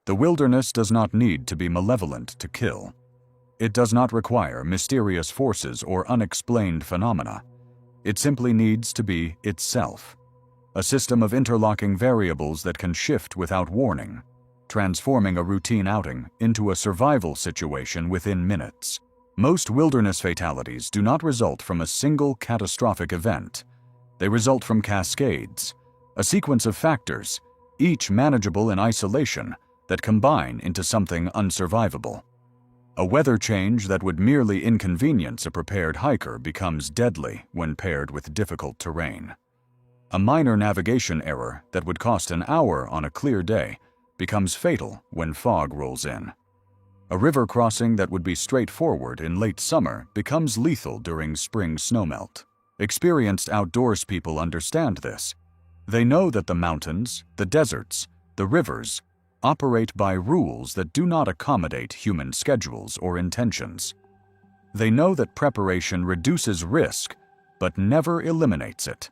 The wilderness does not need to be malevolent to kill. It does not require mysterious forces or unexplained phenomena. It simply needs to be itself, a system of interlocking variables that can shift without warning, transforming a routine outing into a survival situation within minutes. Most wilderness fatalities do not result from a single catastrophic event. They result from cascades, a sequence of factors, each manageable in isolation, that combine into something unsurvivable. A weather change that would merely inconvenience a prepared hiker becomes deadly when paired with difficult terrain. A minor navigation error that would cost an hour on a clear day becomes fatal when fog rolls in. A river crossing that would be straightforward in late summer becomes lethal during spring snowmelt. Experienced outdoors people understand this. They know that the mountains, the deserts, the rivers operate by rules that do not accommodate human schedules or intentions. They know that preparation reduces risk, but never eliminates it.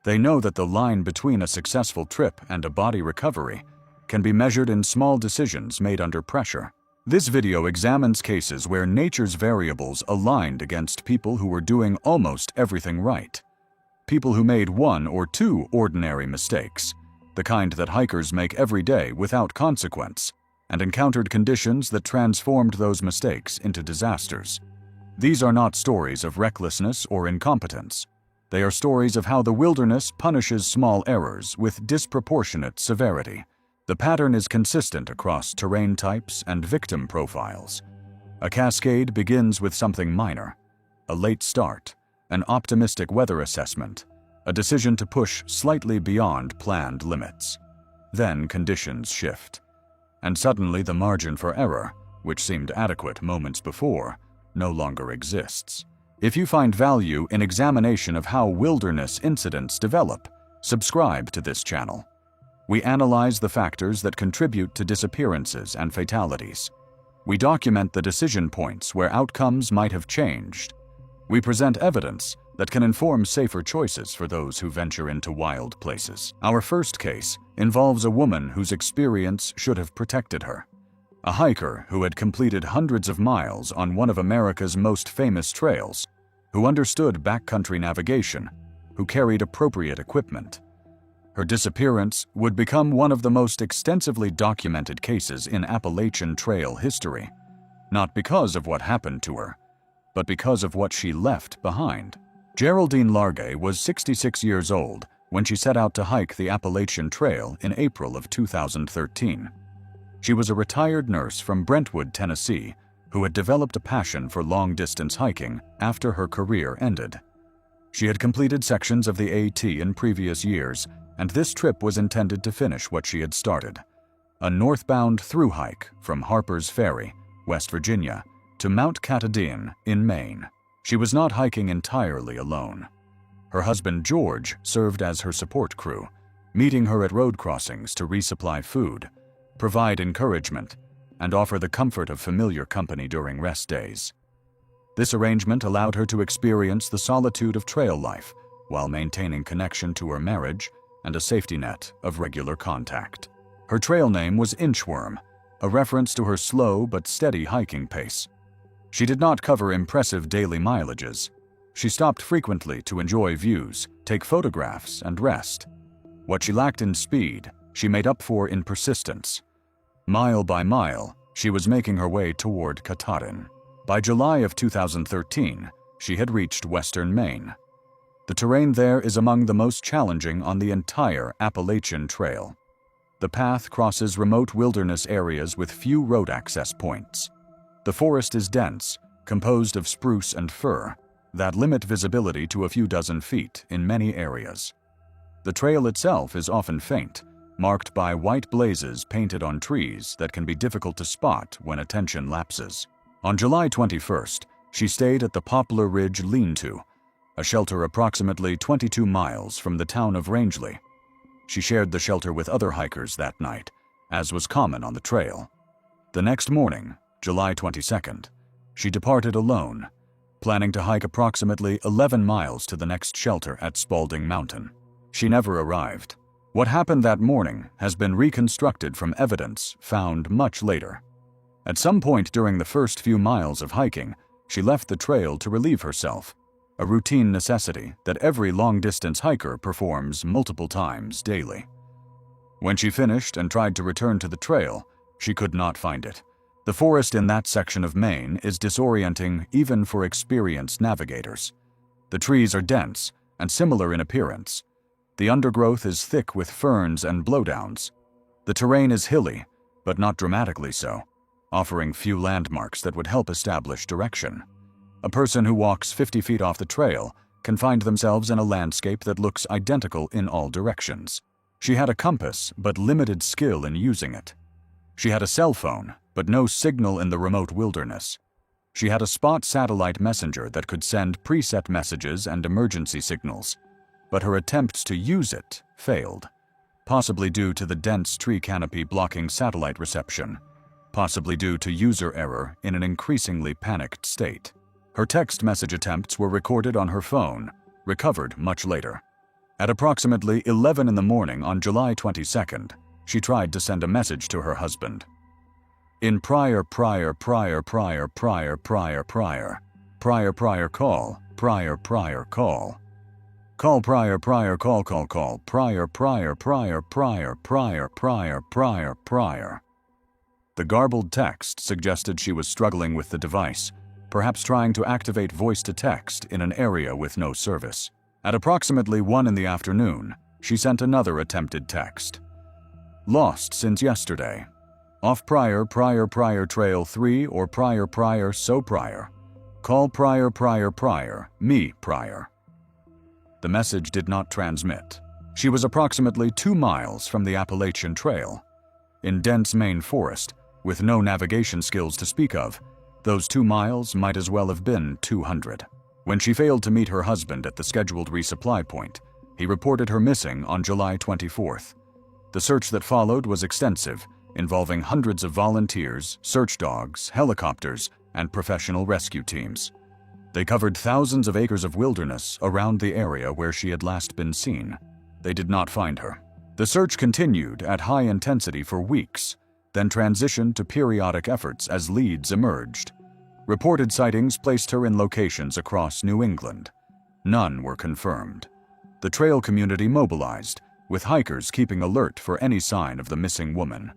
They know that the line between a successful trip and a body recovery can be measured in small decisions made under pressure. This video examines cases where nature's variables aligned against people who were doing almost everything right. People who made one or two ordinary mistakes, the kind that hikers make every day without consequence, and encountered conditions that transformed those mistakes into disasters. These are not stories of recklessness or incompetence. They are stories of how the wilderness punishes small errors with disproportionate severity. The pattern is consistent across terrain types and victim profiles. A cascade begins with something minor, a late start, an optimistic weather assessment, a decision to push slightly beyond planned limits. Then conditions shift, and suddenly the margin for error, which seemed adequate moments before, no longer exists. If you find value in examination of how wilderness incidents develop, subscribe to this channel. We analyze the factors that contribute to disappearances and fatalities. We document the decision points where outcomes might have changed. We present evidence that can inform safer choices for those who venture into wild places. Our first case involves a woman whose experience should have protected her. A hiker who had completed hundreds of miles on one of America's most famous trails, who understood backcountry navigation, who carried appropriate equipment. Her disappearance would become one of the most extensively documented cases in Appalachian Trail history, not because of what happened to her, but because of what she left behind. Geraldine Largay was 66 years old when she set out to hike the Appalachian Trail in April of 2013. She was a retired nurse from Brentwood, Tennessee, who had developed a passion for long-distance hiking after her career ended. She had completed sections of the AT in previous years, and this trip was intended to finish what she had started, a northbound through hike from Harper's Ferry, West Virginia, to Mount Katahdin in Maine. She was not hiking entirely alone. Her husband George served as her support crew, meeting her at road crossings to resupply food, provide encouragement, and offer the comfort of familiar company during rest days. This arrangement allowed her to experience the solitude of trail life while maintaining connection to her marriage and a safety net of regular contact. Her trail name was Inchworm, a reference to her slow but steady hiking pace. She did not cover impressive daily mileages. She stopped frequently to enjoy views, take photographs, and rest. What she lacked in speed, she made up for in persistence. Mile by mile, she was making her way toward Katahdin. By July of 2013, she had reached western Maine. The terrain there is among the most challenging on the entire Appalachian Trail. The path crosses remote wilderness areas with few road access points. The forest is dense, composed of spruce and fir, that limit visibility to a few dozen feet in many areas. The trail itself is often faint, marked by white blazes painted on trees that can be difficult to spot when attention lapses. On July 21st, she stayed at the Poplar Ridge Lean-To, a shelter approximately 22 miles from the town of Rangeley. She shared the shelter with other hikers that night, as was common on the trail. The next morning, July 22nd, she departed alone, planning to hike approximately 11 miles to the next shelter at Spalding Mountain. She never arrived. What happened that morning has been reconstructed from evidence found much later. At some point during the first few miles of hiking, she left the trail to relieve herself, a routine necessity that every long-distance hiker performs multiple times daily. When she finished and tried to return to the trail, she could not find it. The forest in that section of Maine is disorienting even for experienced navigators. The trees are dense and similar in appearance. The undergrowth is thick with ferns and blowdowns. The terrain is hilly, but not dramatically so, offering few landmarks that would help establish direction. A person who walks 50 feet off the trail can find themselves in a landscape that looks identical in all directions. She had a compass, but limited skill in using it. She had a cell phone, but no signal in the remote wilderness. She had a spot satellite messenger that could send preset messages and emergency signals, but her attempts to use it failed, possibly due to the dense tree canopy blocking satellite reception, possibly due to user error in an increasingly panicked state. Her text message attempts were recorded on her phone, recovered much later. At approximately 11 in the morning on July 22nd, she tried to send a message to her husband. In prior call, prior. The garbled text suggested she was struggling with the device, perhaps trying to activate voice-to-text in an area with no service. At approximately 1 in the afternoon, she sent another attempted text. Lost since yesterday. Off prior trail 3 or prior so prior. Call prior, me prior. The message did not transmit. She was approximately 2 miles from the Appalachian Trail. In dense Maine forest, with no navigation skills to speak of, those 2 miles might as well have been 200. When she failed to meet her husband at the scheduled resupply point, he reported her missing on July 24th. The search that followed was extensive, involving hundreds of volunteers, search dogs, helicopters, and professional rescue teams. They covered thousands of acres of wilderness around the area where she had last been seen. They did not find her. The search continued at high intensity for weeks, then transitioned to periodic efforts as leads emerged. Reported sightings placed her in locations across New England. None were confirmed. The trail community mobilized, with hikers keeping alert for any sign of the missing woman.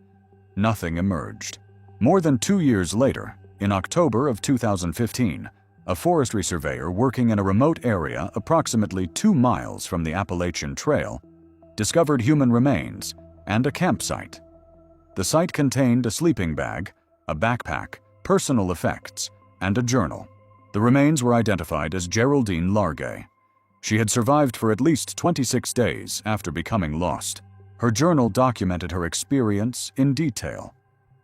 Nothing emerged. More than 2 years later, in October of 2015, a forestry surveyor working in a remote area approximately 2 miles from the Appalachian Trail discovered human remains and a campsite. The site contained a sleeping bag, a backpack, personal effects, and a journal. The remains were identified as Geraldine Largay. She had survived for at least 26 days after becoming lost. Her journal documented her experience in detail.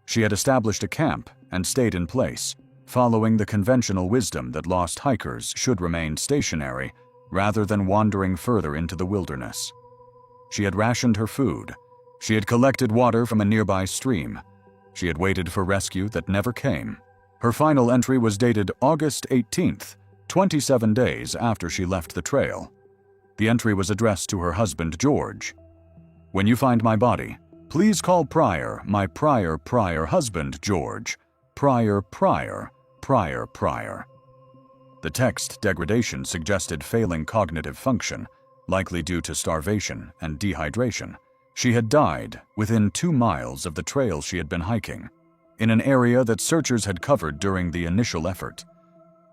She had established a camp and stayed in place, following the conventional wisdom that lost hikers should remain stationary rather than wandering further into the wilderness. She had rationed her food. She had collected water from a nearby stream. She had waited for rescue that never came. Her final entry was dated August 18th, 27 days after she left the trail. The entry was addressed to her husband, George. When you find my body, please call Prior, my prior husband, George. Prior. The text degradation suggested failing cognitive function, likely due to starvation and dehydration. She had died within 2 miles of the trail she had been hiking, in an area that searchers had covered during the initial effort.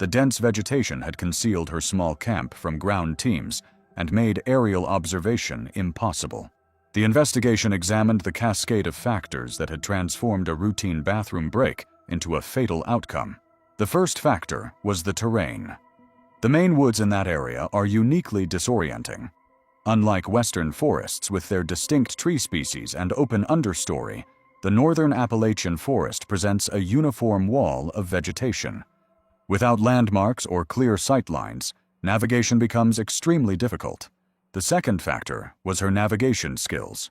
The dense vegetation had concealed her small camp from ground teams and made aerial observation impossible. The investigation examined the cascade of factors that had transformed a routine bathroom break into a fatal outcome. The first factor was the terrain. The Maine woods in that area are uniquely disorienting. Unlike western forests with their distinct tree species and open understory, the northern Appalachian forest presents a uniform wall of vegetation. Without landmarks or clear sightlines, navigation becomes extremely difficult. The second factor was her navigation skills.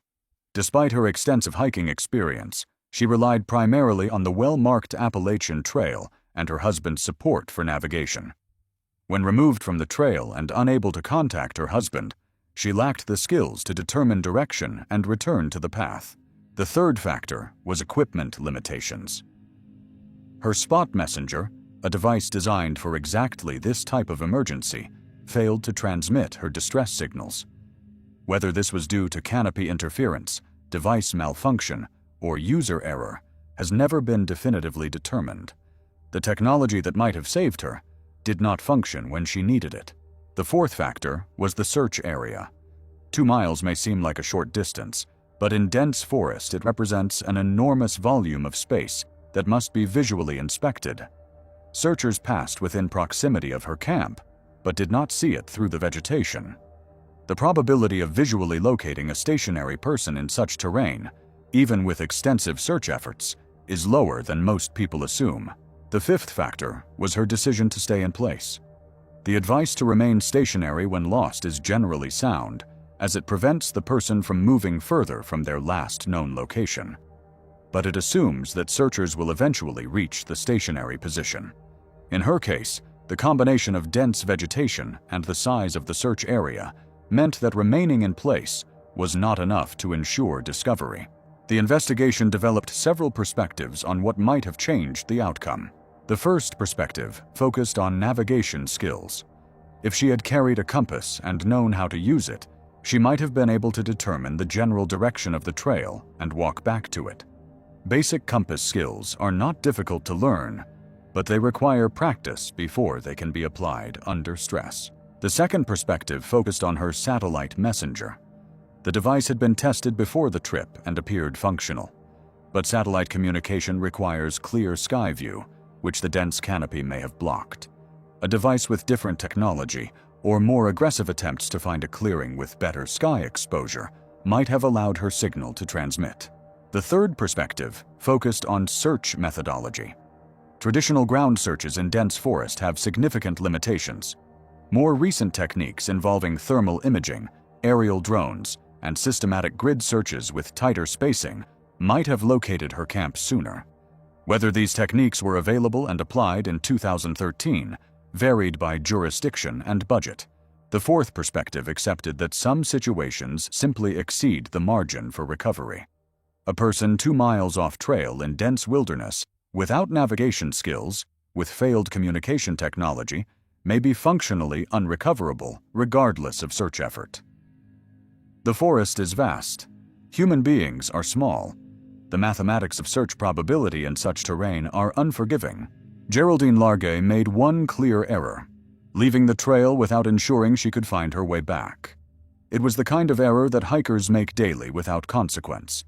Despite her extensive hiking experience, she relied primarily on the well-marked Appalachian Trail and her husband's support for navigation. When removed from the trail and unable to contact her husband, She lacked the skills to determine direction and return to the path. The third factor was equipment limitations. Her spot messenger, a device designed for exactly this type of emergency, failed to transmit her distress signals. Whether this was due to canopy interference, device malfunction, or user error has never been definitively determined. The technology that might have saved her did not function when she needed it. The fourth factor was the search area. 2 miles may seem like a short distance, but in dense forest it represents an enormous volume of space that must be visually inspected. Searchers passed within proximity of her camp, but did not see it through the vegetation. The probability of visually locating a stationary person in such terrain, even with extensive search efforts, is lower than most people assume. The fifth factor was her decision to stay in place. The advice to remain stationary when lost is generally sound, as it prevents the person from moving further from their last known location. But it assumes that searchers will eventually reach the stationary position. In her case, the combination of dense vegetation and the size of the search area meant that remaining in place was not enough to ensure discovery. The investigation developed several perspectives on what might have changed the outcome. The first perspective focused on navigation skills. If she had carried a compass and known how to use it, she might have been able to determine the general direction of the trail and walk back to it. Basic compass skills are not difficult to learn, but they require practice before they can be applied under stress. The second perspective focused on her satellite messenger. The device had been tested before the trip and appeared functional, but satellite communication requires clear sky view, which the dense canopy may have blocked. A device with different technology, or more aggressive attempts to find a clearing with better sky exposure, might have allowed her signal to transmit. The third perspective focused on search methodology. Traditional ground searches in dense forest have significant limitations. More recent techniques involving thermal imaging, aerial drones, and systematic grid searches with tighter spacing might have located her camp sooner. Whether these techniques were available and applied in 2013 varied by jurisdiction and budget. The fourth perspective accepted that some situations simply exceed the margin for recovery. A person 2 miles off trail in dense wilderness, without navigation skills, with failed communication technology, may be functionally unrecoverable regardless of search effort. The forest is vast. Human beings are small. The mathematics of search probability in such terrain are unforgiving. Geraldine Largay made one clear error, leaving the trail without ensuring she could find her way back. It was the kind of error that hikers make daily without consequence.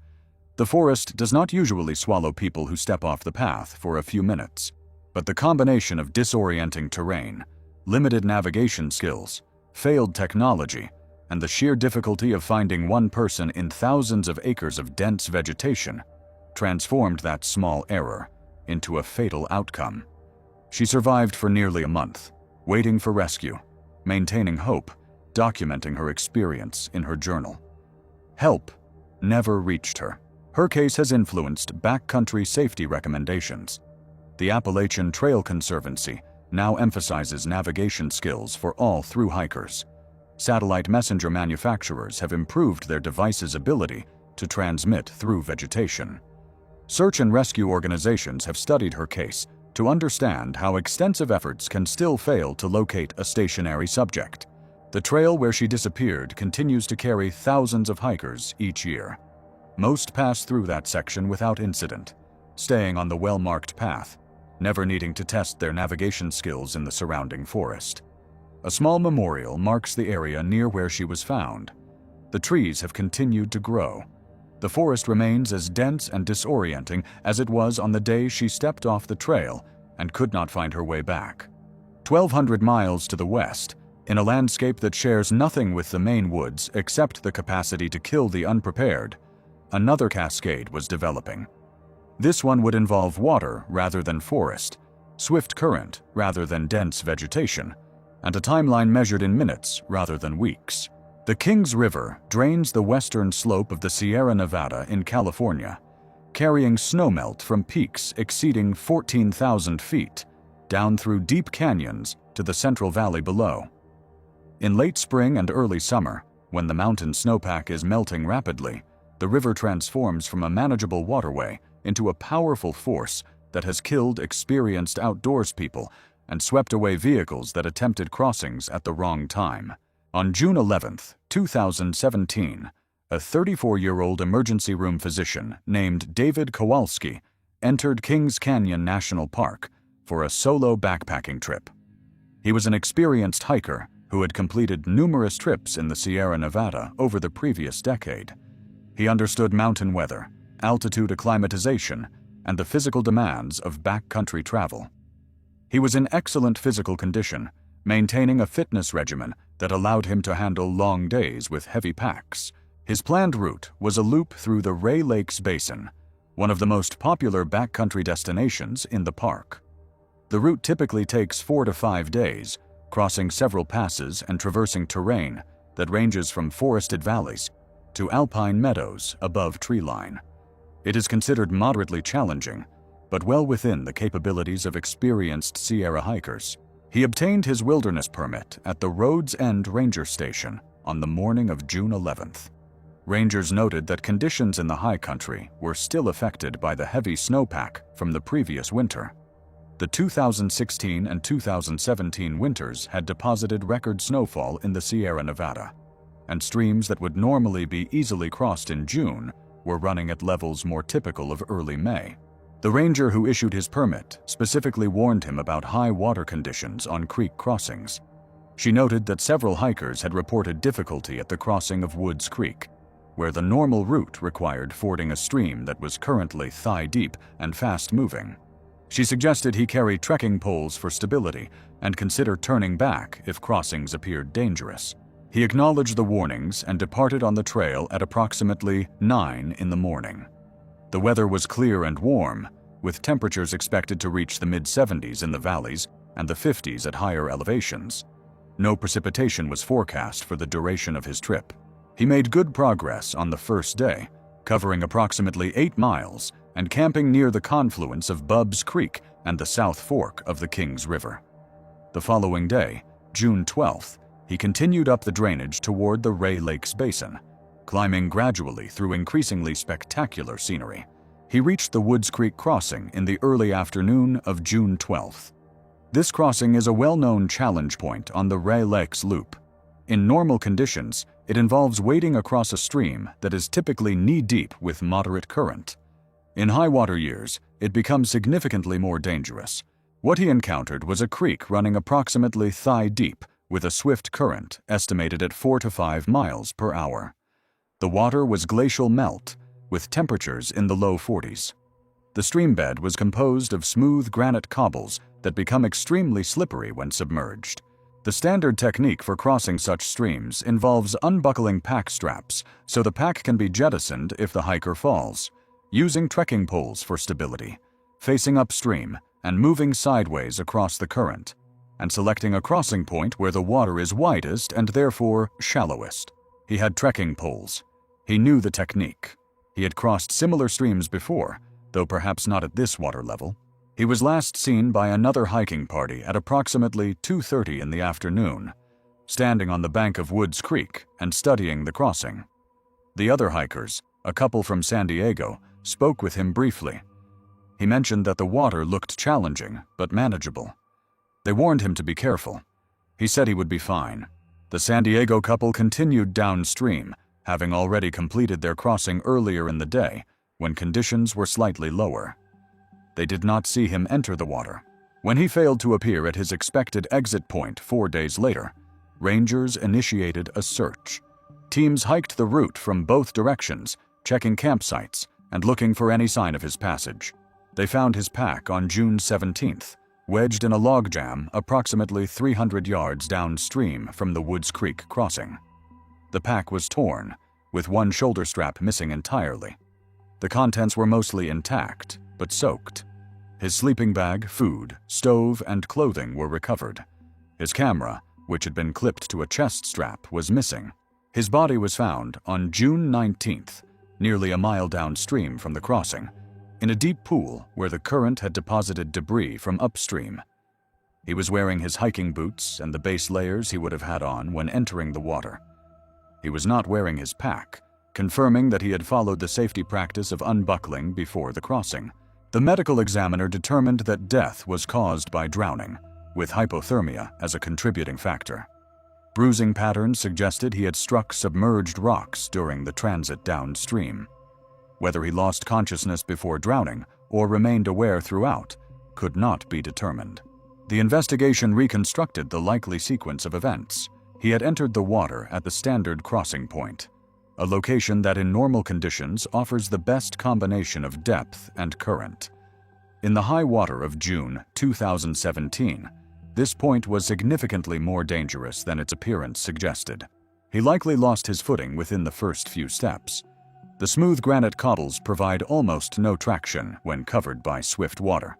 The forest does not usually swallow people who step off the path for a few minutes, but the combination of disorienting terrain, limited navigation skills, failed technology, and the sheer difficulty of finding one person in thousands of acres of dense vegetation transformed that small error into a fatal outcome. She survived for nearly a month, waiting for rescue, maintaining hope, documenting her experience in her journal. Help never reached her. Her case has influenced backcountry safety recommendations. The Appalachian Trail Conservancy now emphasizes navigation skills for all thru hikers. Satellite messenger manufacturers have improved their devices' ability to transmit through vegetation. Search and rescue organizations have studied her case to understand how extensive efforts can still fail to locate a stationary subject. The trail where she disappeared continues to carry thousands of hikers each year. Most pass through that section without incident, staying on the well-marked path, never needing to test their navigation skills in the surrounding forest. A small memorial marks the area near where she was found. The trees have continued to grow. The forest remains as dense and disorienting as it was on the day she stepped off the trail and could not find her way back. 1,200 miles to the west, in a landscape that shares nothing with the Maine woods except the capacity to kill the unprepared, another cascade was developing. This one would involve water rather than forest, swift current rather than dense vegetation, and a timeline measured in minutes rather than weeks. The Kings River drains the western slope of the Sierra Nevada in California, carrying snowmelt from peaks exceeding 14,000 feet, down through deep canyons to the Central Valley below. In late spring and early summer, When the mountain snowpack is melting rapidly, the river transforms from a manageable waterway into a powerful force that has killed experienced outdoors people and swept away vehicles that attempted crossings at the wrong time. On June 11, 2017, a 34-year-old emergency room physician named David Kowalski entered Kings Canyon National Park for a solo backpacking trip. He was an experienced hiker who had completed numerous trips in the Sierra Nevada over the previous decade. He understood mountain weather, altitude acclimatization, and the physical demands of backcountry travel. He was in excellent physical condition, maintaining a fitness regimen that allowed him to handle long days with heavy packs. His planned route was a loop through the Ray Lakes Basin, one of the most popular backcountry destinations in the park. The route typically takes 4 to 5 days, crossing several passes and traversing terrain that ranges from forested valleys to alpine meadows above treeline. It is considered moderately challenging, but well within the capabilities of experienced Sierra hikers. He obtained his wilderness permit at the Rhodes End Ranger Station on the morning of June 11th. Rangers noted that conditions in the high country were still affected by the heavy snowpack from the previous winter. The 2016 and 2017 winters had deposited record snowfall in the Sierra Nevada, and streams that would normally be easily crossed in June were running at levels more typical of early May. The ranger who issued his permit specifically warned him about high water conditions on creek crossings. She noted that several hikers had reported difficulty at the crossing of Woods Creek, where the normal route required fording a stream that was currently thigh-deep and fast-moving. She suggested he carry trekking poles for stability and consider turning back if crossings appeared dangerous. He acknowledged the warnings and departed on the trail at approximately 9 in the morning. The weather was clear and warm, with temperatures expected to reach the mid-70s in the valleys and the 50s at higher elevations. No precipitation was forecast for the duration of his trip. He made good progress on the first day, covering approximately 8 miles and camping near the confluence of Bubbs Creek and the South Fork of the Kings River. The following day, June 12th, he continued up the drainage toward the Ray Lakes Basin, climbing gradually through increasingly spectacular scenery. He reached the Woods Creek crossing in the early afternoon of June 12th. This crossing is a well-known challenge point on the Ray Lakes Loop. In normal conditions, it involves wading across a stream that is typically knee-deep with moderate current. In high water years, it becomes significantly more dangerous. What he encountered was a creek running approximately thigh-deep with a swift current estimated at 4 to 5 miles per hour. The water was glacial melt, with temperatures in the low 40s. The stream bed was composed of smooth granite cobbles that become extremely slippery when submerged. The standard technique for crossing such streams involves unbuckling pack straps so the pack can be jettisoned if the hiker falls, using trekking poles for stability, facing upstream and moving sideways across the current, and selecting a crossing point where the water is widest and therefore shallowest. He had trekking poles. He knew the technique. He had crossed similar streams before, though perhaps not at this water level. He was last seen by another hiking party at approximately 2:30 in the afternoon, standing on the bank of Woods Creek and studying the crossing. The other hikers, a couple from San Diego, spoke with him briefly. He mentioned that the water looked challenging but manageable. They warned him to be careful. He said he would be fine. The San Diego couple continued downstream, having already completed their crossing earlier in the day, when conditions were slightly lower. They did not see him enter the water. When he failed to appear at his expected exit point 4 days later, rangers initiated a search. Teams hiked the route from both directions, checking campsites and looking for any sign of his passage. They found his pack on June 17th, wedged in a logjam approximately 300 yards downstream from the Woods Creek crossing. The pack was torn, with one shoulder strap missing entirely. The contents were mostly intact, but soaked. His sleeping bag, food, stove, and clothing were recovered. His camera, which had been clipped to a chest strap, was missing. His body was found on June 19th, nearly a mile downstream from the crossing, in a deep pool where the current had deposited debris from upstream. He was wearing his hiking boots and the base layers he would have had on when entering the water. He was not wearing his pack, confirming that he had followed the safety practice of unbuckling before the crossing. The medical examiner determined that death was caused by drowning, with hypothermia as a contributing factor. Bruising patterns suggested he had struck submerged rocks during the transit downstream. Whether he lost consciousness before drowning or remained aware throughout could not be determined. The investigation reconstructed the likely sequence of events. He had entered the water at the standard crossing point, a location that in normal conditions offers the best combination of depth and current. In the high water of June 2017, this point was significantly more dangerous than its appearance suggested. He likely lost his footing within the first few steps. The smooth granite cobbles provide almost no traction when covered by swift water.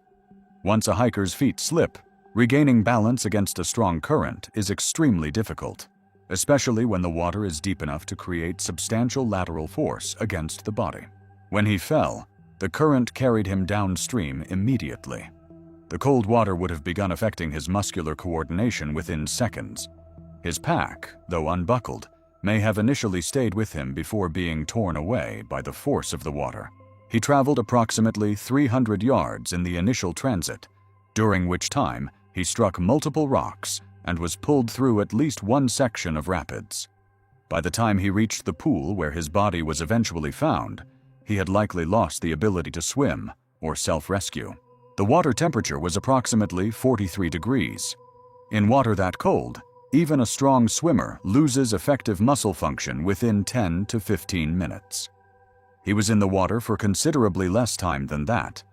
Once a hiker's feet slip, regaining balance against a strong current is extremely difficult, especially when the water is deep enough to create substantial lateral force against the body. When he fell, the current carried him downstream immediately. The cold water would have begun affecting his muscular coordination within seconds. His pack, though unbuckled, may have initially stayed with him before being torn away by the force of the water. He traveled approximately 300 yards in the initial transit, during which time he struck multiple rocks and was pulled through at least one section of rapids. By the time he reached the pool where his body was eventually found, he had likely lost the ability to swim or self-rescue. The water temperature was approximately 43 degrees. In water that cold, even a strong swimmer loses effective muscle function within 10 to 15 minutes. He was in the water for considerably less time than that,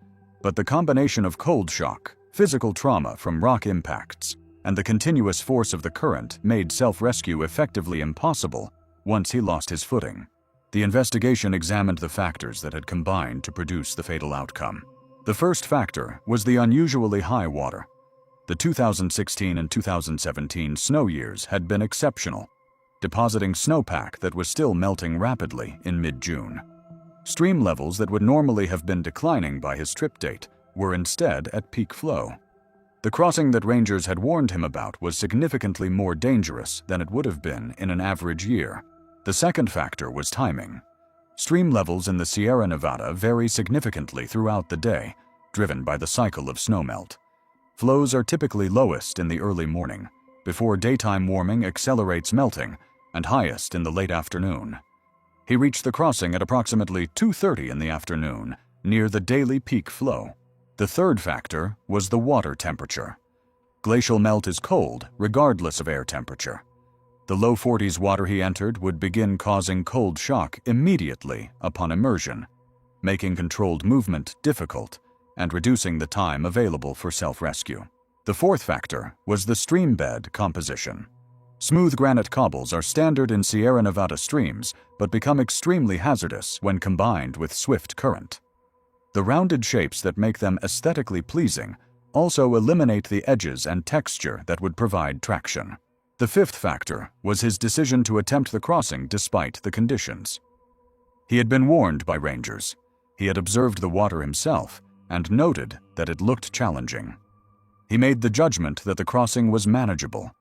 but the combination of cold shock, physical trauma from rock impacts, and the continuous force of the current made self-rescue effectively impossible once he lost his footing. The investigation examined the factors that had combined to produce the fatal outcome. The first factor was the unusually high water. The 2016 and 2017 snow years had been exceptional, depositing snowpack that was still melting rapidly in mid-June. Stream levels that would normally have been declining by his trip date were instead at peak flow. The crossing that rangers had warned him about was significantly more dangerous than it would have been in an average year. The second factor was timing. Stream levels in the Sierra Nevada vary significantly throughout the day, driven by the cycle of snowmelt. Flows are typically lowest in the early morning, before daytime warming accelerates melting, and highest in the late afternoon. He reached the crossing at approximately 2:30 in the afternoon, near the daily peak flow. The third factor was the water temperature. Glacial melt is cold, regardless of air temperature. The low 40s water he entered would begin causing cold shock immediately upon immersion, making controlled movement difficult and reducing the time available for self-rescue. The fourth factor was the stream bed composition. Smooth granite cobbles are standard in Sierra Nevada streams, but become extremely hazardous when combined with swift current. The rounded shapes that make them aesthetically pleasing also eliminate the edges and texture that would provide traction. The fifth factor was his decision to attempt the crossing despite the conditions. He had been warned by rangers. He had observed the water himself and noted that it looked challenging. He made the judgment that the crossing was manageable.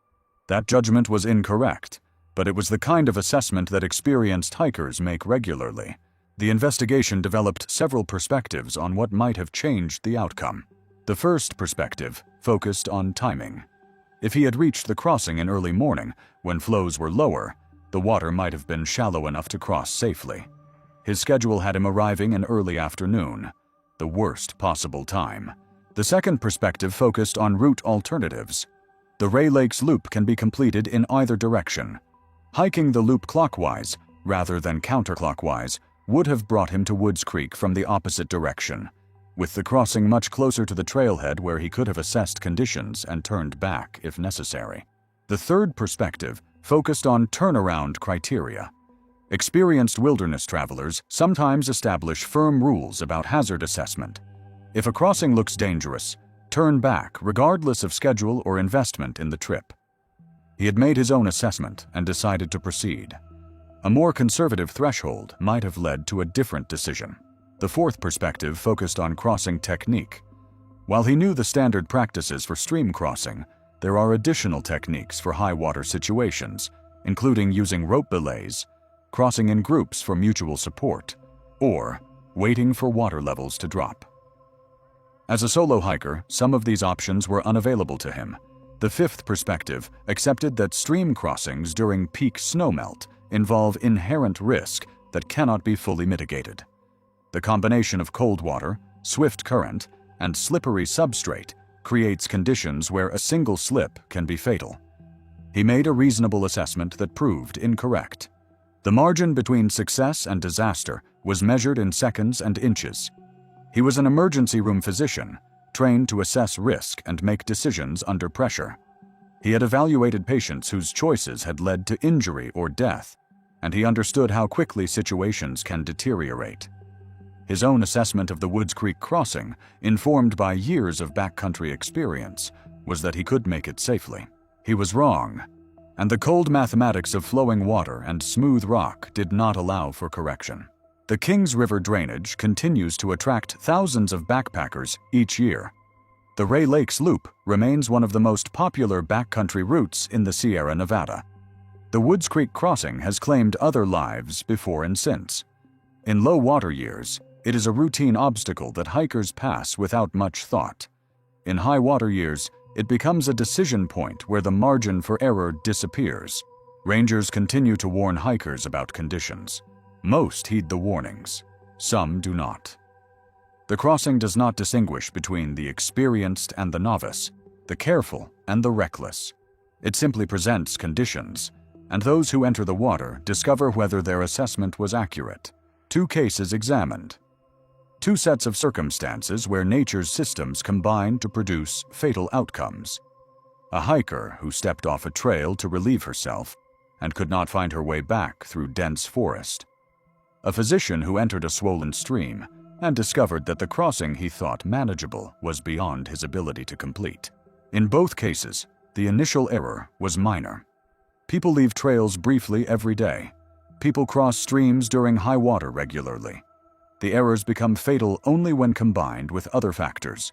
That judgment was incorrect, but it was the kind of assessment that experienced hikers make regularly. The investigation developed several perspectives on what might have changed the outcome. The first perspective focused on timing. If he had reached the crossing in early morning, when flows were lower, the water might have been shallow enough to cross safely. His schedule had him arriving in early afternoon, the worst possible time. The second perspective focused on route alternatives. The Ray Lakes Loop can be completed in either direction. Hiking the loop clockwise, rather than counterclockwise, would have brought him to Woods Creek from the opposite direction, with the crossing much closer to the trailhead where he could have assessed conditions and turned back if necessary. The third perspective focused on turnaround criteria. Experienced wilderness travelers sometimes establish firm rules about hazard assessment. If a crossing looks dangerous, turn back regardless of schedule or investment in the trip. He had made his own assessment and decided to proceed. A more conservative threshold might have led to a different decision. The fourth perspective focused on crossing technique. While he knew the standard practices for stream crossing, there are additional techniques for high water situations, including using rope belays, crossing in groups for mutual support, or waiting for water levels to drop. As a solo hiker, some of these options were unavailable to him. The fifth perspective accepted that stream crossings during peak snowmelt involve inherent risk that cannot be fully mitigated. The combination of cold water, swift current, and slippery substrate creates conditions where a single slip can be fatal. He made a reasonable assessment that proved incorrect. The margin between success and disaster was measured in seconds and inches. He was an emergency room physician, trained to assess risk and make decisions under pressure. He had evaluated patients whose choices had led to injury or death, and he understood how quickly situations can deteriorate. His own assessment of the Woods Creek crossing, informed by years of backcountry experience, was that he could make it safely. He was wrong, and the cold mathematics of flowing water and smooth rock did not allow for correction. The Kings River drainage continues to attract thousands of backpackers each year. The Ray Lakes Loop remains one of the most popular backcountry routes in the Sierra Nevada. The Woods Creek crossing has claimed other lives before and since. In low water years, it is a routine obstacle that hikers pass without much thought. In high water years, it becomes a decision point where the margin for error disappears. Rangers continue to warn hikers about conditions. Most heed the warnings. Some do not. The crossing does not distinguish between the experienced and the novice, the careful and the reckless. It simply presents conditions, and those who enter the water discover whether their assessment was accurate. 2 cases examined. 2 sets of circumstances where nature's systems combine to produce fatal outcomes. A hiker who stepped off a trail to relieve herself and could not find her way back through dense forest. A physician who entered a swollen stream and discovered that the crossing he thought manageable was beyond his ability to complete. In both cases, the initial error was minor. People leave trails briefly every day. People cross streams during high water regularly. The errors become fatal only when combined with other factors: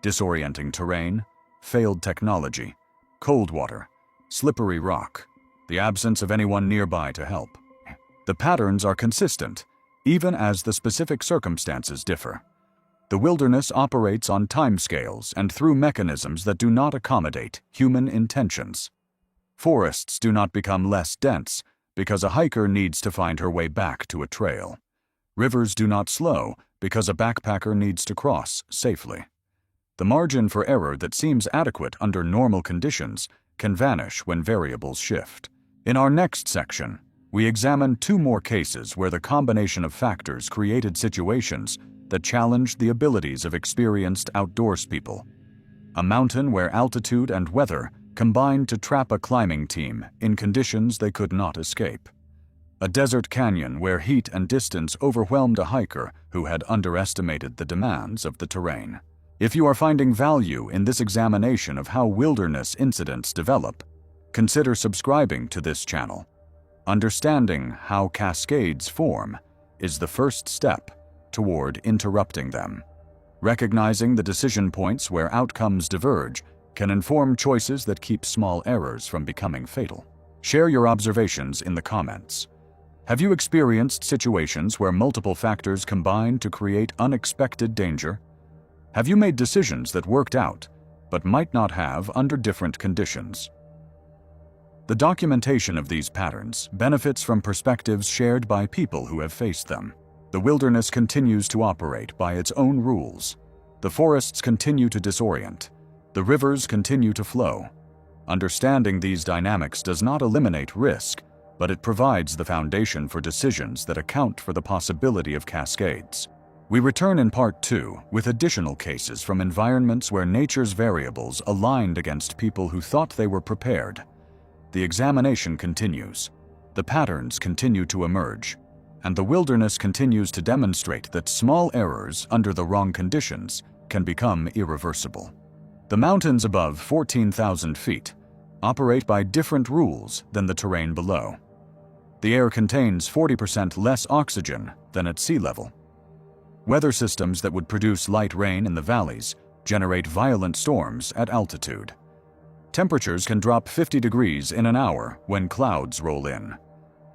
disorienting terrain, failed technology, cold water, slippery rock, the absence of anyone nearby to help. The patterns are consistent, even as the specific circumstances differ. The wilderness operates on timescales and through mechanisms that do not accommodate human intentions. Forests do not become less dense because a hiker needs to find her way back to a trail. Rivers do not slow because a backpacker needs to cross safely. The margin for error that seems adequate under normal conditions can vanish when variables shift. In our next section, we examine 2 more cases where the combination of factors created situations that challenged the abilities of experienced outdoors people. A mountain where altitude and weather combined to trap a climbing team in conditions they could not escape. A desert canyon where heat and distance overwhelmed a hiker who had underestimated the demands of the terrain. If you are finding value in this examination of how wilderness incidents develop, consider subscribing to this channel. Understanding how cascades form is the first step toward interrupting them. Recognizing the decision points where outcomes diverge can inform choices that keep small errors from becoming fatal. Share your observations in the comments. Have you experienced situations where multiple factors combine to create unexpected danger? Have you made decisions that worked out, but might not have under different conditions? The documentation of these patterns benefits from perspectives shared by people who have faced them. The wilderness continues to operate by its own rules. The forests continue to disorient. The rivers continue to flow. Understanding these dynamics does not eliminate risk, but it provides the foundation for decisions that account for the possibility of cascades. We return in Part 2 with additional cases from environments where nature's variables aligned against people who thought they were prepared. The examination continues. The patterns continue to emerge, and the wilderness continues to demonstrate that small errors under the wrong conditions can become irreversible. The mountains above 14,000 feet operate by different rules than the terrain below. The air contains 40% less oxygen than at sea level. Weather systems that would produce light rain in the valleys generate violent storms at altitude. Temperatures can drop 50 degrees in an hour when clouds roll in.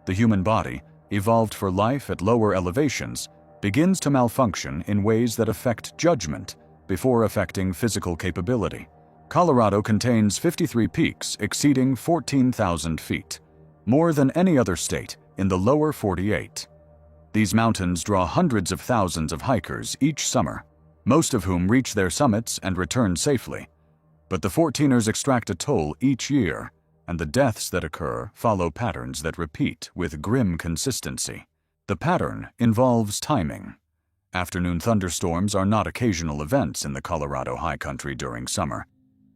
The human body, evolved for life at lower elevations, begins to malfunction in ways that affect judgment before affecting physical capability. Colorado contains 53 peaks exceeding 14,000 feet, more than any other state in the lower 48. These mountains draw hundreds of thousands of hikers each summer, most of whom reach their summits and return safely. But the 14ers extract a toll each year, and the deaths that occur follow patterns that repeat with grim consistency. The pattern involves timing. Afternoon thunderstorms are not occasional events in the Colorado high country during summer.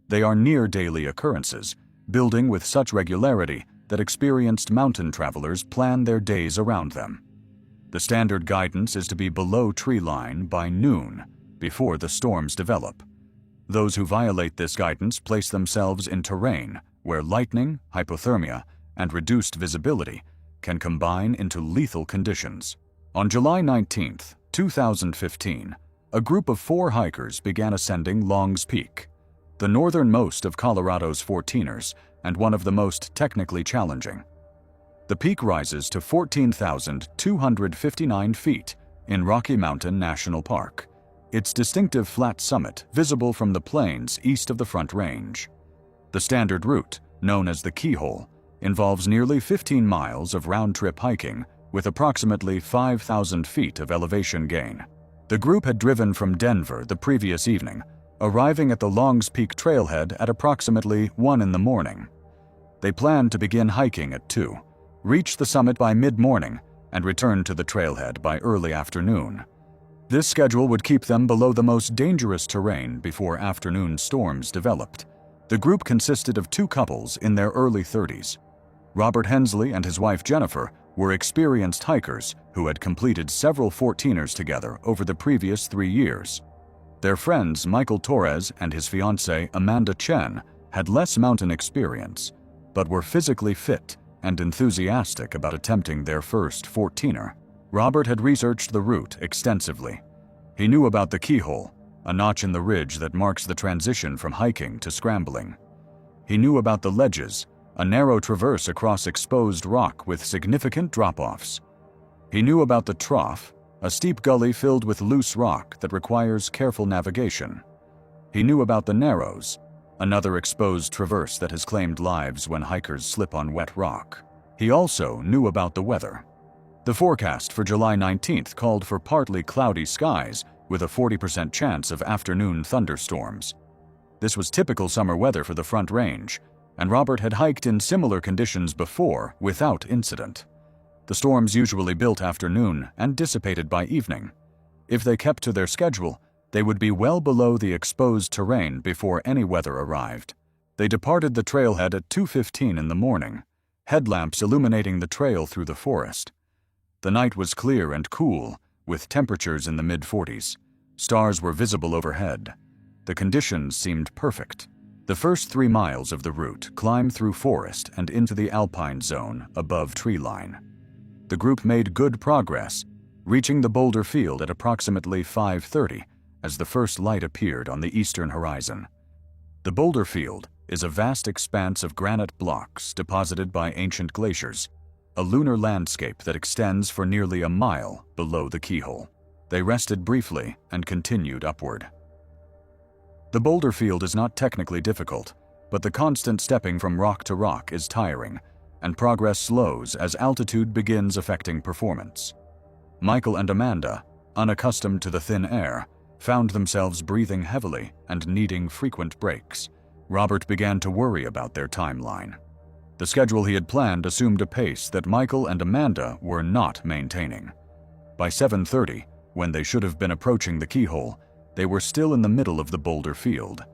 They are near-daily occurrences, building with such regularity that experienced mountain travelers plan their days around them. The standard guidance is to be below tree line by noon, before the storms develop. Those who violate this guidance place themselves in terrain where lightning, hypothermia, and reduced visibility can combine into lethal conditions. On July 19, 2015, a group of 4 hikers began ascending Long's Peak, the northernmost of Colorado's 14ers and one of the most technically challenging. The peak rises to 14,259 feet in Rocky Mountain National Park, its distinctive flat summit visible from the plains east of the Front Range. The standard route, known as the Keyhole, involves nearly 15 miles of round-trip hiking with approximately 5,000 feet of elevation gain. The group had driven from Denver the previous evening, arriving at the Longs Peak trailhead at approximately 1 in the morning. They planned to begin hiking at 2, reach the summit by mid-morning, and return to the trailhead by early afternoon. This schedule would keep them below the most dangerous terrain before afternoon storms developed. The group consisted of 2 couples in their early 30s. Robert Hensley and his wife Jennifer were experienced hikers who had completed several 14ers together over the previous 3 years. Their friends Michael Torres and his fiancée Amanda Chen had less mountain experience, but were physically fit and enthusiastic about attempting their first 14er. Robert had researched the route extensively. He knew about the Keyhole, a notch in the ridge that marks the transition from hiking to scrambling. He knew about the ledges, a narrow traverse across exposed rock with significant drop-offs. He knew about the Trough, a steep gully filled with loose rock that requires careful navigation. He knew about the Narrows, another exposed traverse that has claimed lives when hikers slip on wet rock. He also knew about the weather. The forecast for July 19th called for partly cloudy skies with a 40% chance of afternoon thunderstorms. This was typical summer weather for the Front Range, and Robert had hiked in similar conditions before without incident. The storms usually built after noon and dissipated by evening. If they kept to their schedule, they would be well below the exposed terrain before any weather arrived. They departed the trailhead at 2:15 in the morning, headlamps illuminating the trail through the forest. The night was clear and cool, with temperatures in the mid-40s. Stars were visible overhead. The conditions seemed perfect. The first 3 miles of the route climb through forest and into the alpine zone above tree line. The group made good progress, reaching the boulder field at approximately 5:30 as the first light appeared on the eastern horizon. The boulder field is a vast expanse of granite blocks deposited by ancient glaciers, a lunar landscape that extends for nearly a mile below the Keyhole. They rested briefly and continued upward. The boulder field is not technically difficult, but the constant stepping from rock to rock is tiring, and progress slows as altitude begins affecting performance. Michael and Amanda, unaccustomed to the thin air, found themselves breathing heavily and needing frequent breaks. Robert began to worry about their timeline. The schedule he had planned assumed a pace that Michael and Amanda were not maintaining. By 7:30, when they should have been approaching the Keyhole, they were still in the middle of the boulder field.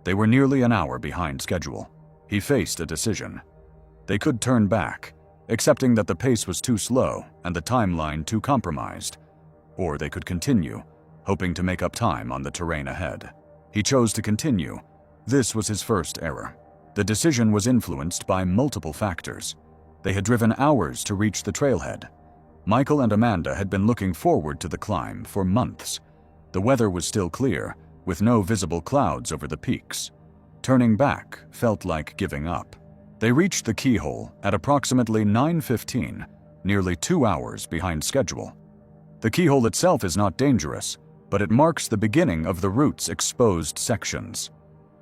They were nearly an hour behind schedule. He faced a decision. They could turn back, accepting that the pace was too slow and the timeline too compromised, or they could continue, hoping to make up time on the terrain ahead. He chose to continue. This was his first error. The decision was influenced by multiple factors. They had driven hours to reach the trailhead. Michael and Amanda had been looking forward to the climb for months. The weather was still clear, with no visible clouds over the peaks. Turning back felt like giving up. They reached the keyhole at approximately 9:15, nearly 2 hours behind schedule. The keyhole itself is not dangerous, but it marks the beginning of the route's exposed sections.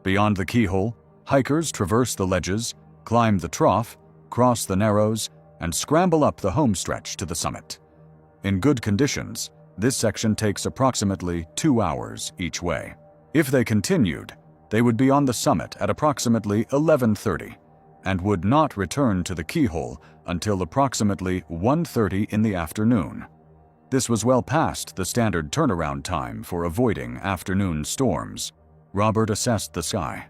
Beyond the keyhole, hikers traverse the ledges, climb the trough, cross the narrows, and scramble up the home stretch to the summit. In good conditions, this section takes approximately 2 hours each way. If they continued, they would be on the summit at approximately 11:30 and would not return to the keyhole until approximately 1:30 in the afternoon. This was well past the standard turnaround time for avoiding afternoon storms. Robert assessed the sky.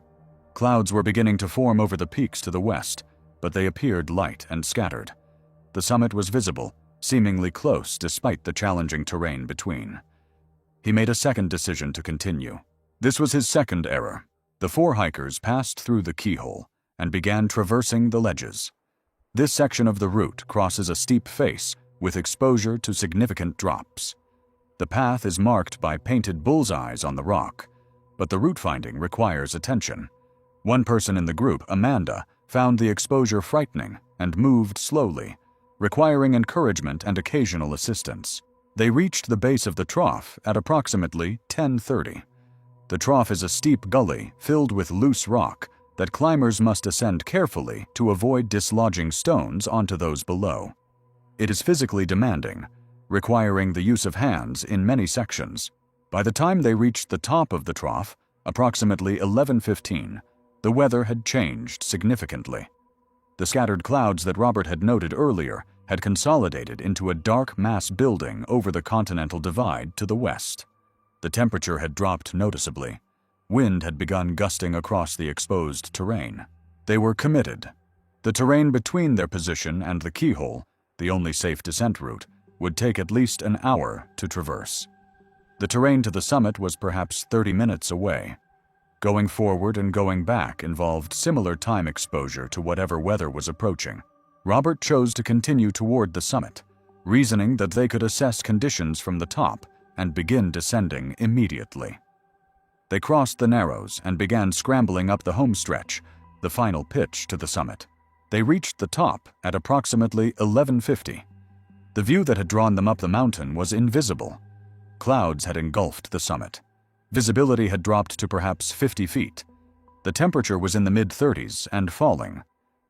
Clouds were beginning to form over the peaks to the west, but they appeared light and scattered. The summit was visible, seemingly close despite the challenging terrain between. He made a second decision to continue. This was his second error. The 4 hikers passed through the keyhole and began traversing the ledges. This section of the route crosses a steep face with exposure to significant drops. The path is marked by painted bullseyes on the rock, but the route finding requires attention. One person in the group, Amanda, found the exposure frightening and moved slowly, requiring encouragement and occasional assistance. They reached the base of the trough at approximately 10:30. The trough is a steep gully filled with loose rock that climbers must ascend carefully to avoid dislodging stones onto those below. It is physically demanding, requiring the use of hands in many sections. By the time they reached the top of the trough, approximately 11:15, the weather had changed significantly. The scattered clouds that Robert had noted earlier had consolidated into a dark mass building over the Continental Divide to the west. The temperature had dropped noticeably. Wind had begun gusting across the exposed terrain. They were committed. The terrain between their position and the keyhole, the only safe descent route, would take at least an hour to traverse. The terrain to the summit was perhaps 30 minutes away. Going forward and going back involved similar time exposure to whatever weather was approaching. Robert chose to continue toward the summit, reasoning that they could assess conditions from the top and begin descending immediately. They crossed the narrows and began scrambling up the home stretch, the final pitch to the summit. They reached the top at approximately 11:50. The view that had drawn them up the mountain was invisible. Clouds had engulfed the summit. Visibility had dropped to perhaps 50 feet. The temperature was in the mid-30s and falling.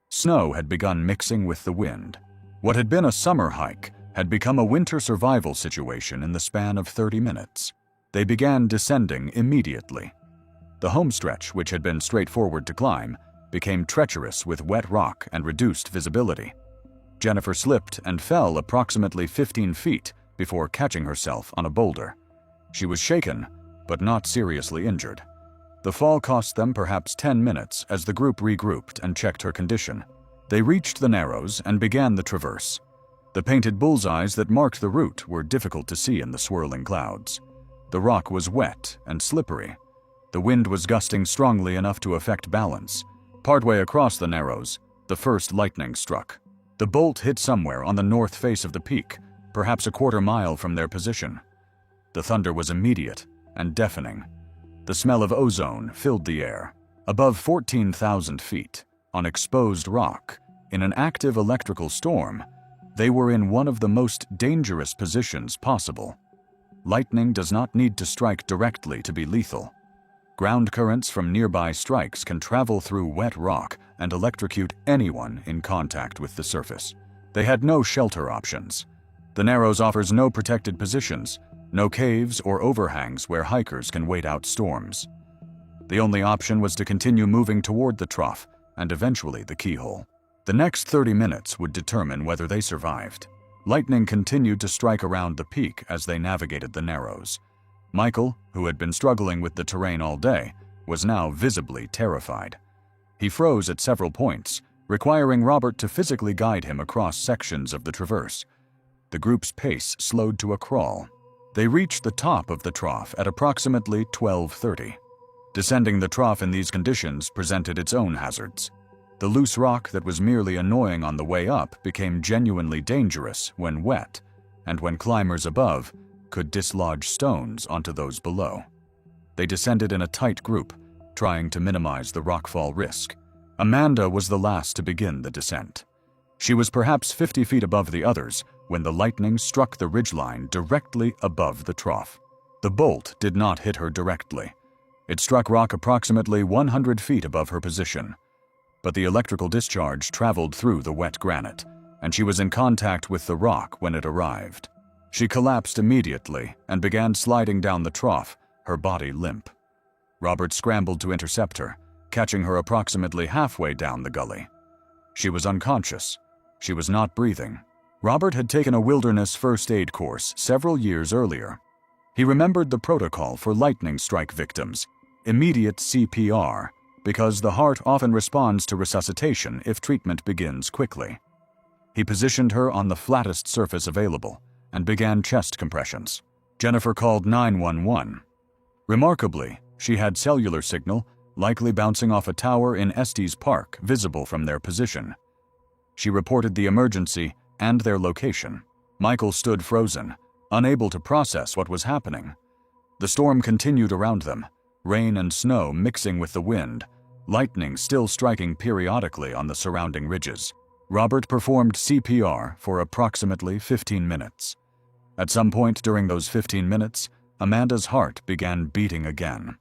Snow had begun mixing with the wind. What had been a summer hike had become a winter survival situation in the span of 30 minutes. They began descending immediately. The home stretch, which had been straightforward to climb, became treacherous with wet rock and reduced visibility. Jennifer slipped and fell approximately 15 feet before catching herself on a boulder. She was shaken, but not seriously injured. The fall cost them perhaps 10 minutes as the group regrouped and checked her condition. They reached the narrows and began the traverse. The painted bullseyes that marked the route were difficult to see in the swirling clouds. The rock was wet and slippery. The wind was gusting strongly enough to affect balance. Partway across the narrows, the first lightning struck. The bolt hit somewhere on the north face of the peak, perhaps a quarter mile from their position. The thunder was immediate and deafening. The smell of ozone filled the air. Above 14,000 feet, on exposed rock, in an active electrical storm, they were in one of the most dangerous positions possible. Lightning does not need to strike directly to be lethal. Ground currents from nearby strikes can travel through wet rock and electrocute anyone in contact with the surface. They had no shelter options. The Narrows offers no protected positions, no caves or overhangs where hikers can wait out storms. The only option was to continue moving toward the trough and eventually the keyhole. The next 30 minutes would determine whether they survived. Lightning continued to strike around the peak as they navigated the Narrows. Michael, who had been struggling with the terrain all day, was now visibly terrified. He froze at several points, requiring Robert to physically guide him across sections of the traverse. The group's pace slowed to a crawl. They reached the top of the trough at approximately 12:30. Descending the trough in these conditions presented its own hazards. The loose rock that was merely annoying on the way up became genuinely dangerous when wet, and when climbers above could dislodge stones onto those below. They descended in a tight group, trying to minimize the rockfall risk. Amanda was the last to begin the descent. She was perhaps 50 feet above the others when the lightning struck the ridgeline directly above the trough. The bolt did not hit her directly. It struck rock approximately 100 feet above her position. But the electrical discharge traveled through the wet granite, and she was in contact with the rock when it arrived. She collapsed immediately and began sliding down the trough, her body limp. Robert scrambled to intercept her, catching her approximately halfway down the gully. She was unconscious. She was not breathing. Robert had taken a wilderness first aid course several years earlier. He remembered the protocol for lightning strike victims, immediate CPR, because the heart often responds to resuscitation if treatment begins quickly. He positioned her on the flattest surface available and began chest compressions. Jennifer called 911. Remarkably, she had cellular signal, likely bouncing off a tower in Estes Park, visible from their position. She reported the emergency and their location. Michael stood frozen, unable to process what was happening. The storm continued around them, rain and snow mixing with the wind, lightning still striking periodically on the surrounding ridges. Robert performed CPR for approximately 15 minutes. At some point during those 15 minutes, Amanda's heart began beating again.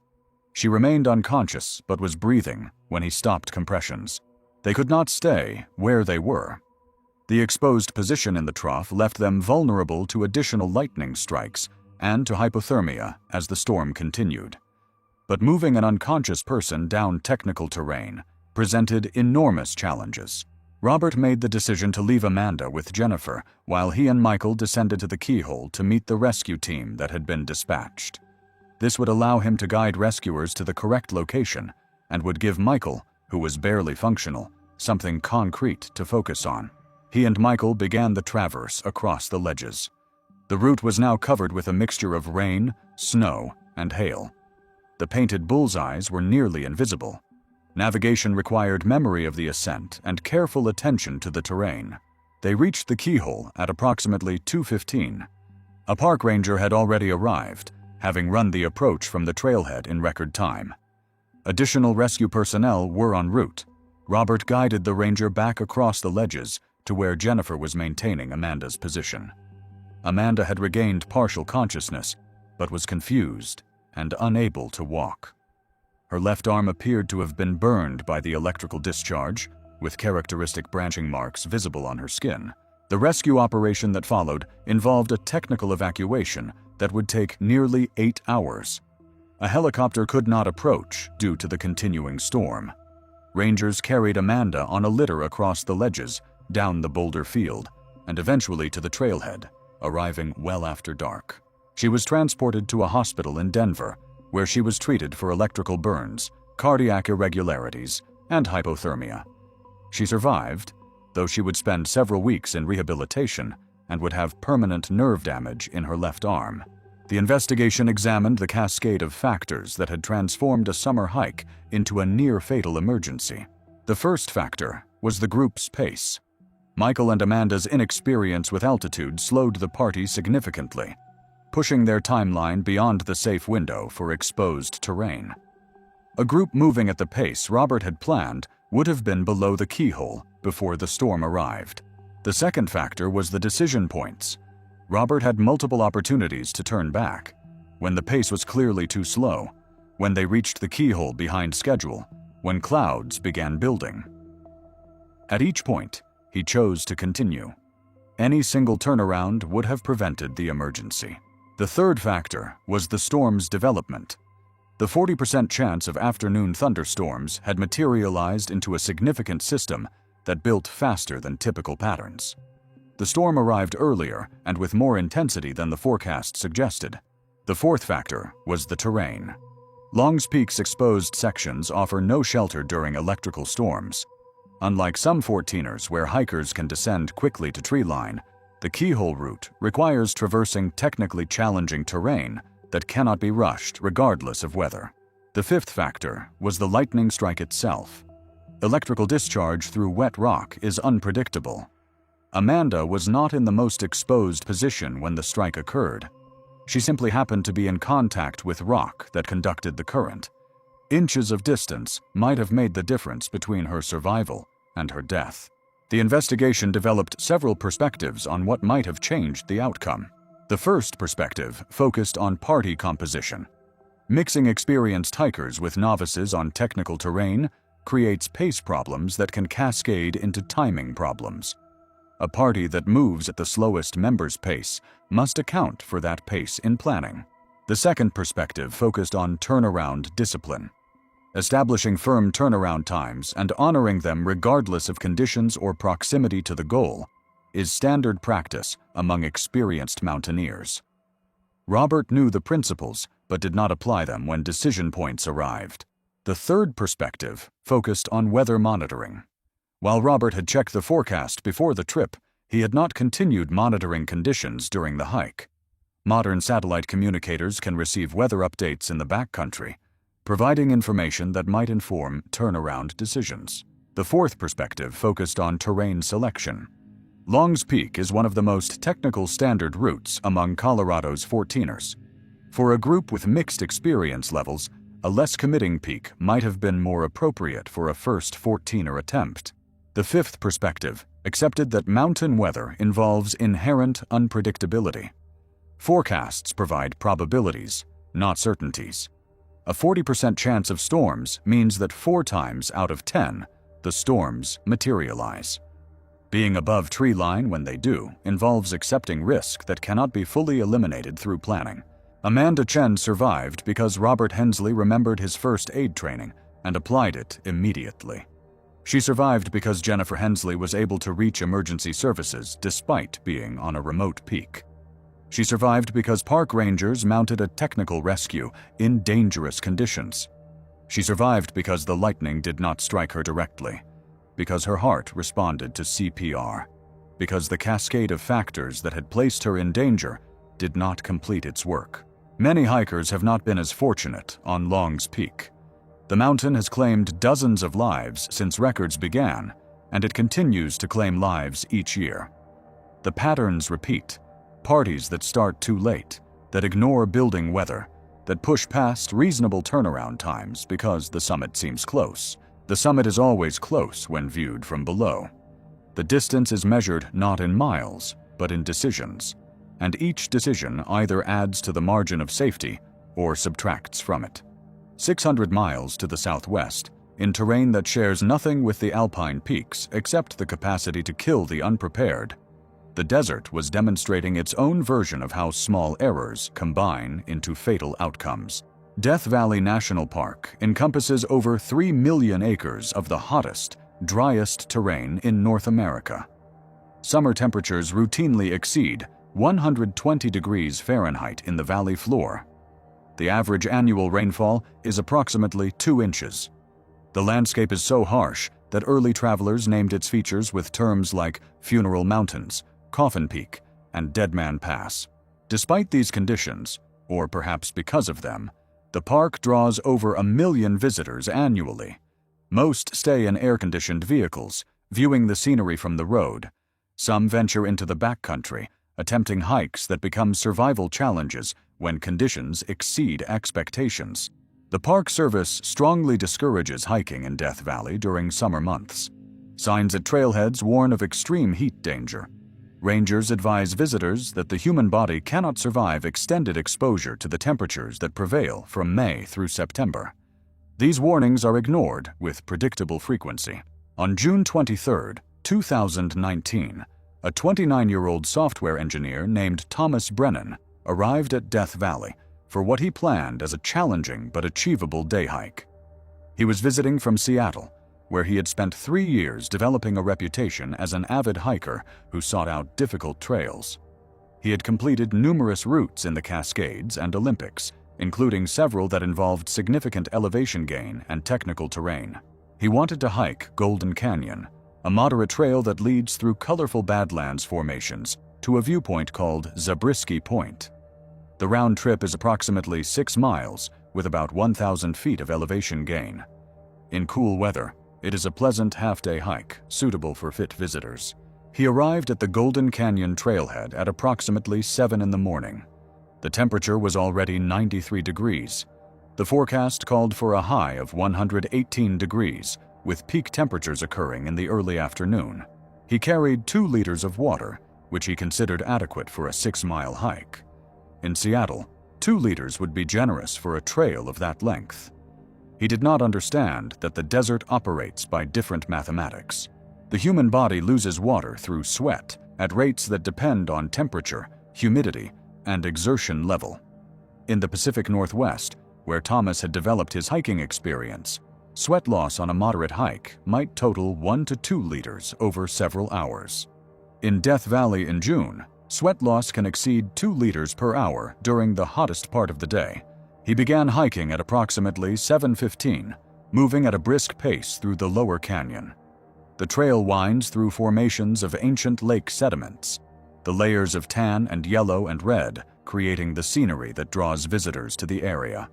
She remained unconscious but was breathing when he stopped compressions. They could not stay where they were. The exposed position in the trough left them vulnerable to additional lightning strikes and to hypothermia as the storm continued. But moving an unconscious person down technical terrain presented enormous challenges. Robert made the decision to leave Amanda with Jennifer while he and Michael descended to the keyhole to meet the rescue team that had been dispatched. This would allow him to guide rescuers to the correct location and would give Michael, who was barely functional, something concrete to focus on. He and Michael began the traverse across the ledges. The route was now covered with a mixture of rain, snow, and hail. The painted bullseyes were nearly invisible. Navigation required memory of the ascent and careful attention to the terrain. They reached the keyhole at approximately 2:15. A park ranger had already arrived, having run the approach from the trailhead in record time. Additional rescue personnel were en route. Robert guided the ranger back across the ledges to where Jennifer was maintaining Amanda's position. Amanda had regained partial consciousness, but was confused and unable to walk. Her left arm appeared to have been burned by the electrical discharge, with characteristic branching marks visible on her skin. The rescue operation that followed involved a technical evacuation that would take nearly 8 hours. A helicopter could not approach due to the continuing storm. Rangers carried Amanda on a litter across the ledges, down the boulder field, and eventually to the trailhead, arriving well after dark. She was transported to a hospital in Denver, where she was treated for electrical burns, cardiac irregularities, and hypothermia. She survived, though she would spend several weeks in rehabilitation and would have permanent nerve damage in her left arm. The investigation examined the cascade of factors that had transformed a summer hike into a near-fatal emergency. The first factor was the group's pace. Michael and Amanda's inexperience with altitude slowed the party significantly, pushing their timeline beyond the safe window for exposed terrain. A group moving at the pace Robert had planned would have been below the keyhole before the storm arrived. The second factor was the decision points. Robert had multiple opportunities to turn back, when the pace was clearly too slow, when they reached the keyhole behind schedule, when clouds began building. At each point, he chose to continue. Any single turnaround would have prevented the emergency. The third factor was the storm's development. The 40% chance of afternoon thunderstorms had materialized into a significant system that built faster than typical patterns. The storm arrived earlier and with more intensity than the forecast suggested. The fourth factor was the terrain. Long's Peak's exposed sections offer no shelter during electrical storms. Unlike some 14ers where hikers can descend quickly to treeline, the keyhole route requires traversing technically challenging terrain that cannot be rushed regardless of weather. The fifth factor was the lightning strike itself. Electrical discharge through wet rock is unpredictable. Amanda was not in the most exposed position when the strike occurred. She simply happened to be in contact with rock that conducted the current. Inches of distance might have made the difference between her survival and her death. The investigation developed several perspectives on what might have changed the outcome. The first perspective focused on party composition. Mixing experienced hikers with novices on technical terrain creates pace problems that can cascade into timing problems. A party that moves at the slowest member's pace must account for that pace in planning. The second perspective focused on turnaround discipline. Establishing firm turnaround times and honoring them regardless of conditions or proximity to the goal is standard practice among experienced mountaineers. Robert knew the principles but did not apply them when decision points arrived. The third perspective focused on weather monitoring. While Robert had checked the forecast before the trip, he had not continued monitoring conditions during the hike. Modern satellite communicators can receive weather updates in the backcountry, providing information that might inform turnaround decisions. The fourth perspective focused on terrain selection. Long's Peak is one of the most technical standard routes among Colorado's 14ers. For a group with mixed experience levels, a less committing peak might have been more appropriate for a first 14er attempt. The fifth perspective accepted that mountain weather involves inherent unpredictability. Forecasts provide probabilities, not certainties. A 40% chance of storms means that 4 times out of 10, the storms materialize. Being above tree line when they do involves accepting risk that cannot be fully eliminated through planning. Amanda Chen survived because Robert Hensley remembered his first aid training and applied it immediately. She survived because Jennifer Hensley was able to reach emergency services despite being on a remote peak. She survived because park rangers mounted a technical rescue in dangerous conditions. She survived because the lightning did not strike her directly, because her heart responded to CPR, because the cascade of factors that had placed her in danger did not complete its work. Many hikers have not been as fortunate on Long's Peak. The mountain has claimed dozens of lives since records began, and it continues to claim lives each year. The patterns repeat. Parties that start too late, that ignore building weather, that push past reasonable turnaround times because the summit seems close. The summit is always close when viewed from below. The distance is measured not in miles, but in decisions, and each decision either adds to the margin of safety or subtracts from it. 600 miles to the southwest, in terrain that shares nothing with the alpine peaks except the capacity to kill the unprepared, the desert was demonstrating its own version of how small errors combine into fatal outcomes. Death Valley National Park encompasses over 3 million acres of the hottest, driest terrain in North America. Summer temperatures routinely exceed 120 degrees Fahrenheit in the valley floor. The average annual rainfall is approximately 2 inches. The landscape is so harsh that early travelers named its features with terms like Funeral Mountains, Coffin Peak, and Dead Man Pass. Despite these conditions, or perhaps because of them, the park draws over 1 million visitors annually. Most stay in air-conditioned vehicles, viewing the scenery from the road. Some venture into the backcountry, attempting hikes that become survival challenges when conditions exceed expectations. The Park Service strongly discourages hiking in Death Valley during summer months. Signs at trailheads warn of extreme heat danger. Rangers advise visitors that the human body cannot survive extended exposure to the temperatures that prevail from May through September. These warnings are ignored with predictable frequency. On June 23, 2019, a 29-year-old software engineer named Thomas Brennan arrived at Death Valley for what he planned as a challenging but achievable day hike. He was visiting from Seattle, where he had spent 3 years developing a reputation as an avid hiker who sought out difficult trails. He had completed numerous routes in the Cascades and Olympics, including several that involved significant elevation gain and technical terrain. He wanted to hike Golden Canyon, a moderate trail that leads through colorful Badlands formations to a viewpoint called Zabriskie Point. The round trip is approximately 6 miles, with about 1,000 feet of elevation gain. In cool weather, it is a pleasant half-day hike, suitable for fit visitors. He arrived at the Golden Canyon trailhead at approximately 7 in the morning. The temperature was already 93 degrees. The forecast called for a high of 118 degrees, with peak temperatures occurring in the early afternoon. He carried 2 liters of water, which he considered adequate for a 6-mile hike. In Seattle, 2 liters would be generous for a trail of that length. He did not understand that the desert operates by different mathematics. The human body loses water through sweat at rates that depend on temperature, humidity, and exertion level. In the Pacific Northwest, where Thomas had developed his hiking experience, sweat loss on a moderate hike might total 1 to 2 liters over several hours. In Death Valley in June, sweat loss can exceed 2 liters per hour during the hottest part of the day. He began hiking at approximately 7:15, moving at a brisk pace through the lower canyon. The trail winds through formations of ancient lake sediments, the layers of tan and yellow and red creating the scenery that draws visitors to the area.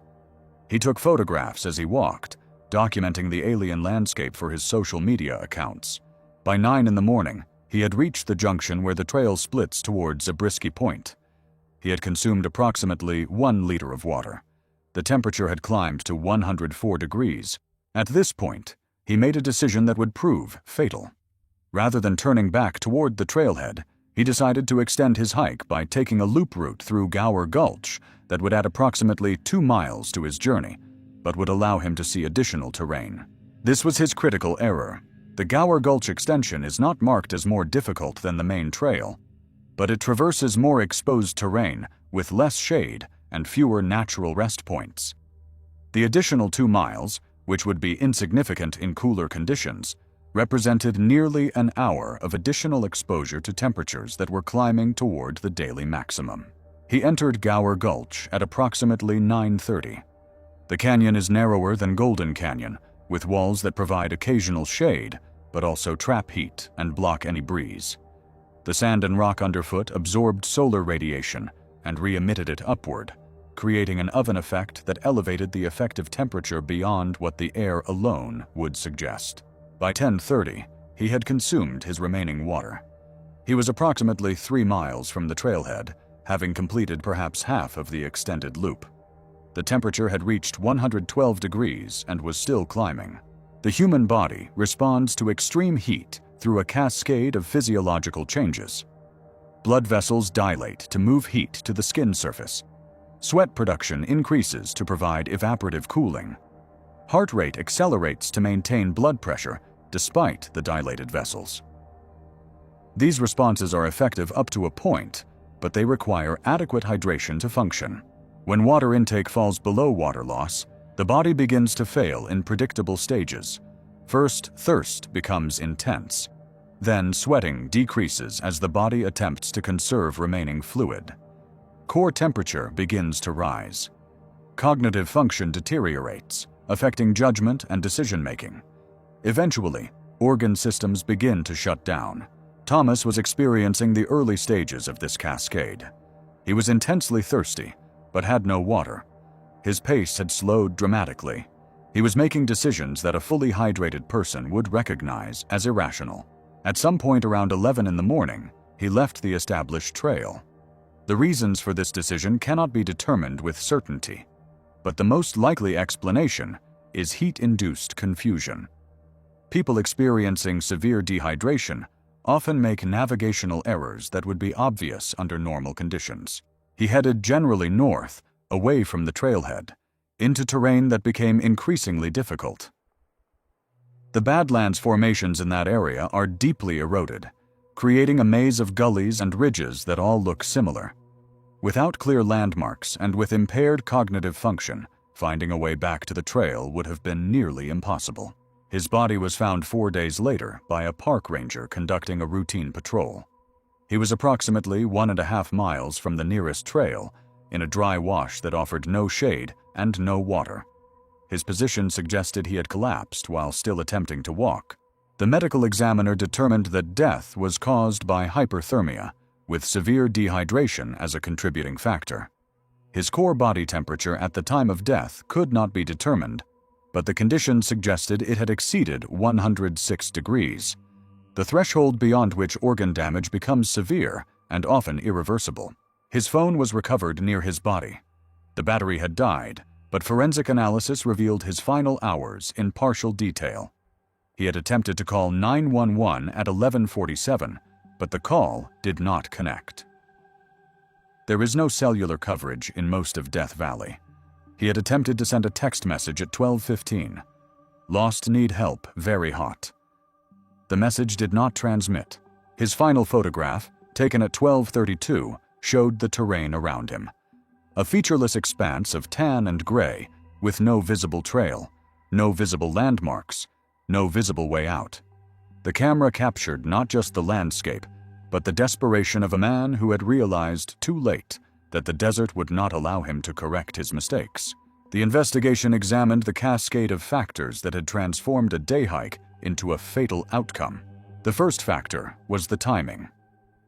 He took photographs as he walked, documenting the alien landscape for his social media accounts. By 9 in the morning, he had reached the junction where the trail splits towards Zabriskie Point. He had consumed approximately 1 liter of water. The temperature had climbed to 104 degrees. At this point, he made a decision that would prove fatal. Rather than turning back toward the trailhead, he decided to extend his hike by taking a loop route through Gower Gulch that would add approximately 2 miles to his journey, but would allow him to see additional terrain. This was his critical error. The Gower Gulch extension is not marked as more difficult than the main trail, but it traverses more exposed terrain with less shade and fewer natural rest points. The additional 2 miles, which would be insignificant in cooler conditions, represented nearly an hour of additional exposure to temperatures that were climbing toward the daily maximum. He entered Gower Gulch at approximately 9:30. The canyon is narrower than Golden Canyon, with walls that provide occasional shade, but also trap heat and block any breeze. The sand and rock underfoot absorbed solar radiation and re-emitted it upward, creating an oven effect that elevated the effective temperature beyond what the air alone would suggest. By 10:30, he had consumed his remaining water. He was approximately 3 miles from the trailhead, having completed perhaps half of the extended loop. The temperature had reached 112 degrees and was still climbing. The human body responds to extreme heat through a cascade of physiological changes. Blood vessels dilate to move heat to the skin surface. Sweat production increases to provide evaporative cooling. Heart rate accelerates to maintain blood pressure despite the dilated vessels. These responses are effective up to a point, but they require adequate hydration to function. When water intake falls below water loss, the body begins to fail in predictable stages. First, thirst becomes intense. Then sweating decreases as the body attempts to conserve remaining fluid. Core temperature begins to rise. Cognitive function deteriorates, affecting judgment and decision-making. Eventually, organ systems begin to shut down. Thomas was experiencing the early stages of this cascade. He was intensely thirsty, but had no water. His pace had slowed dramatically. He was making decisions that a fully hydrated person would recognize as irrational. At some point around 11 in the morning, he left the established trail. The reasons for this decision cannot be determined with certainty, but the most likely explanation is heat-induced confusion. People experiencing severe dehydration often make navigational errors that would be obvious under normal conditions. He headed generally north, away from the trailhead, into terrain that became increasingly difficult. The Badlands formations in that area are deeply eroded, creating a maze of gullies and ridges that all look similar. Without clear landmarks and with impaired cognitive function, finding a way back to the trail would have been nearly impossible. His body was found 4 days later by a park ranger conducting a routine patrol. He was approximately 1.5 miles from the nearest trail, in a dry wash that offered no shade and no water. His position suggested he had collapsed while still attempting to walk. The medical examiner determined that death was caused by hyperthermia, with severe dehydration as a contributing factor. His core body temperature at the time of death could not be determined, but the condition suggested it had exceeded 106 degrees, the threshold beyond which organ damage becomes severe and often irreversible. His phone was recovered near his body. The battery had died, but forensic analysis revealed his final hours in partial detail. He had attempted to call 911 at 11:47, but the call did not connect. There is no cellular coverage in most of Death Valley. He had attempted to send a text message at 12:15. Lost, need help, very hot. The message did not transmit. His final photograph, taken at 12:32, showed the terrain around him. A featureless expanse of tan and gray, with no visible trail, no visible landmarks, no visible way out. The camera captured not just the landscape, but the desperation of a man who had realized too late that the desert would not allow him to correct his mistakes. The investigation examined the cascade of factors that had transformed a day hike into a fatal outcome. The first factor was the timing.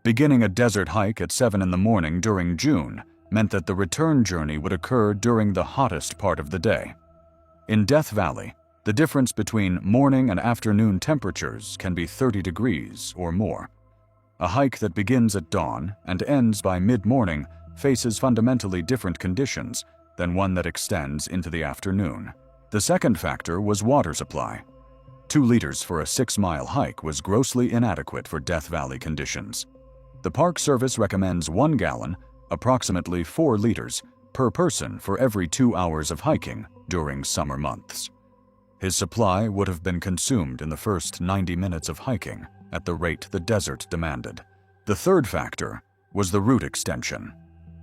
Beginning a desert hike at 7 in the morning during June meant that the return journey would occur during the hottest part of the day. In Death Valley, the difference between morning and afternoon temperatures can be 30 degrees or more. A hike that begins at dawn and ends by mid-morning faces fundamentally different conditions than one that extends into the afternoon. The second factor was water supply. 2 liters for a 6-mile hike was grossly inadequate for Death Valley conditions. The Park Service recommends 1 gallon, approximately 4 liters, per person for every 2 hours of hiking during summer months. His supply would have been consumed in the first 90 minutes of hiking at the rate the desert demanded. The third factor was the route extension.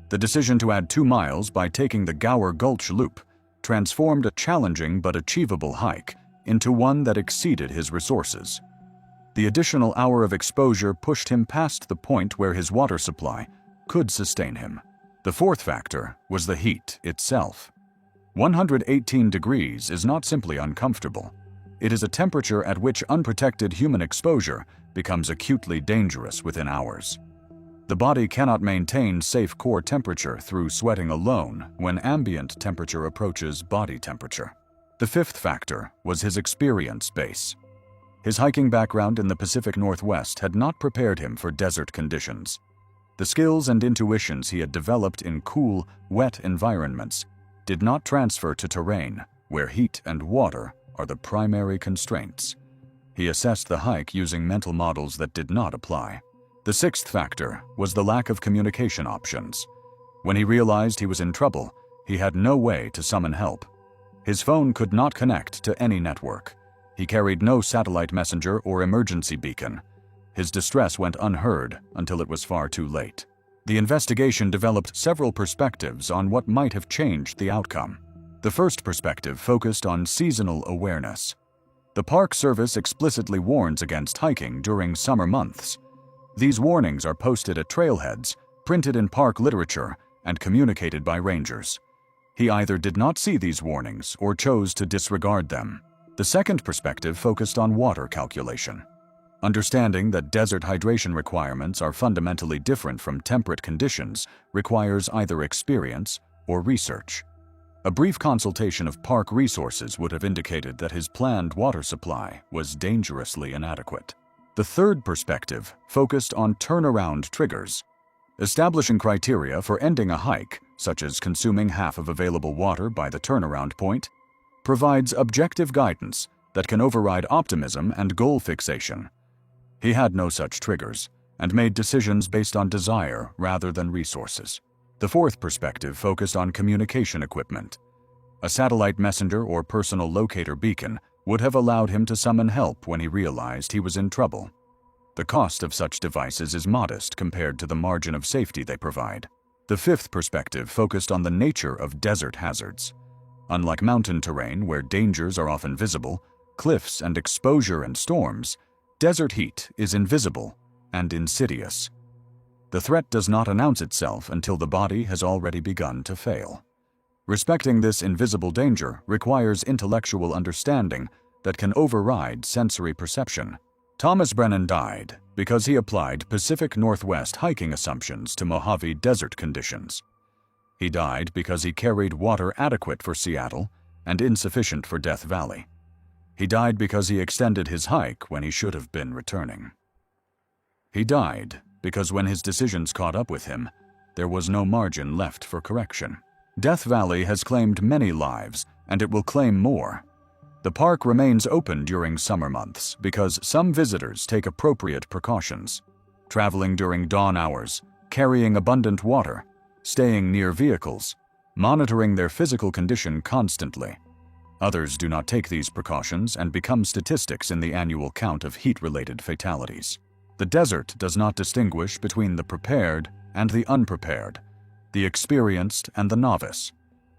The decision to add 2 miles by taking the Gower Gulch Loop transformed a challenging but achievable hike into one that exceeded his resources. The additional hour of exposure pushed him past the point where his water supply could sustain him. The fourth factor was the heat itself. 118 degrees is not simply uncomfortable. It is a temperature at which unprotected human exposure becomes acutely dangerous within hours. The body cannot maintain safe core temperature through sweating alone when ambient temperature approaches body temperature. The fifth factor was his experience base. His hiking background in the Pacific Northwest had not prepared him for desert conditions. The skills and intuitions he had developed in cool, wet environments did not transfer to terrain where heat and water are the primary constraints. He assessed the hike using mental models that did not apply. The sixth factor was the lack of communication options. When he realized he was in trouble, he had no way to summon help. His phone could not connect to any network. He carried no satellite messenger or emergency beacon. His distress went unheard until it was far too late. The investigation developed several perspectives on what might have changed the outcome. The first perspective focused on seasonal awareness. The Park Service explicitly warns against hiking during summer months. These warnings are posted at trailheads, printed in park literature, and communicated by rangers. He either did not see these warnings or chose to disregard them. The second perspective focused on water calculation. Understanding that desert hydration requirements are fundamentally different from temperate conditions requires either experience or research. A brief consultation of park resources would have indicated that his planned water supply was dangerously inadequate. The third perspective focused on turnaround triggers. Establishing criteria for ending a hike, such as consuming half of available water by the turnaround point, provides objective guidance that can override optimism and goal fixation. He had no such triggers and made decisions based on desire rather than resources. The fourth perspective focused on communication equipment. A satellite messenger or personal locator beacon would have allowed him to summon help when he realized he was in trouble. The cost of such devices is modest compared to the margin of safety they provide. The fifth perspective focused on the nature of desert hazards. Unlike mountain terrain where dangers are often visible, cliffs and exposure and storms, desert heat is invisible and insidious. The threat does not announce itself until the body has already begun to fail. Respecting this invisible danger requires intellectual understanding that can override sensory perception. Thomas Brennan died because he applied Pacific Northwest hiking assumptions to Mojave Desert conditions. He died because he carried water adequate for Seattle and insufficient for Death Valley. He died because he extended his hike when he should have been returning. He died because when his decisions caught up with him, there was no margin left for correction. Death Valley has claimed many lives, and it will claim more. The park remains open during summer months because some visitors take appropriate precautions, traveling during dawn hours, carrying abundant water, staying near vehicles, monitoring their physical condition constantly. Others do not take these precautions and become statistics in the annual count of heat-related fatalities. The desert does not distinguish between the prepared and the unprepared, the experienced and the novice.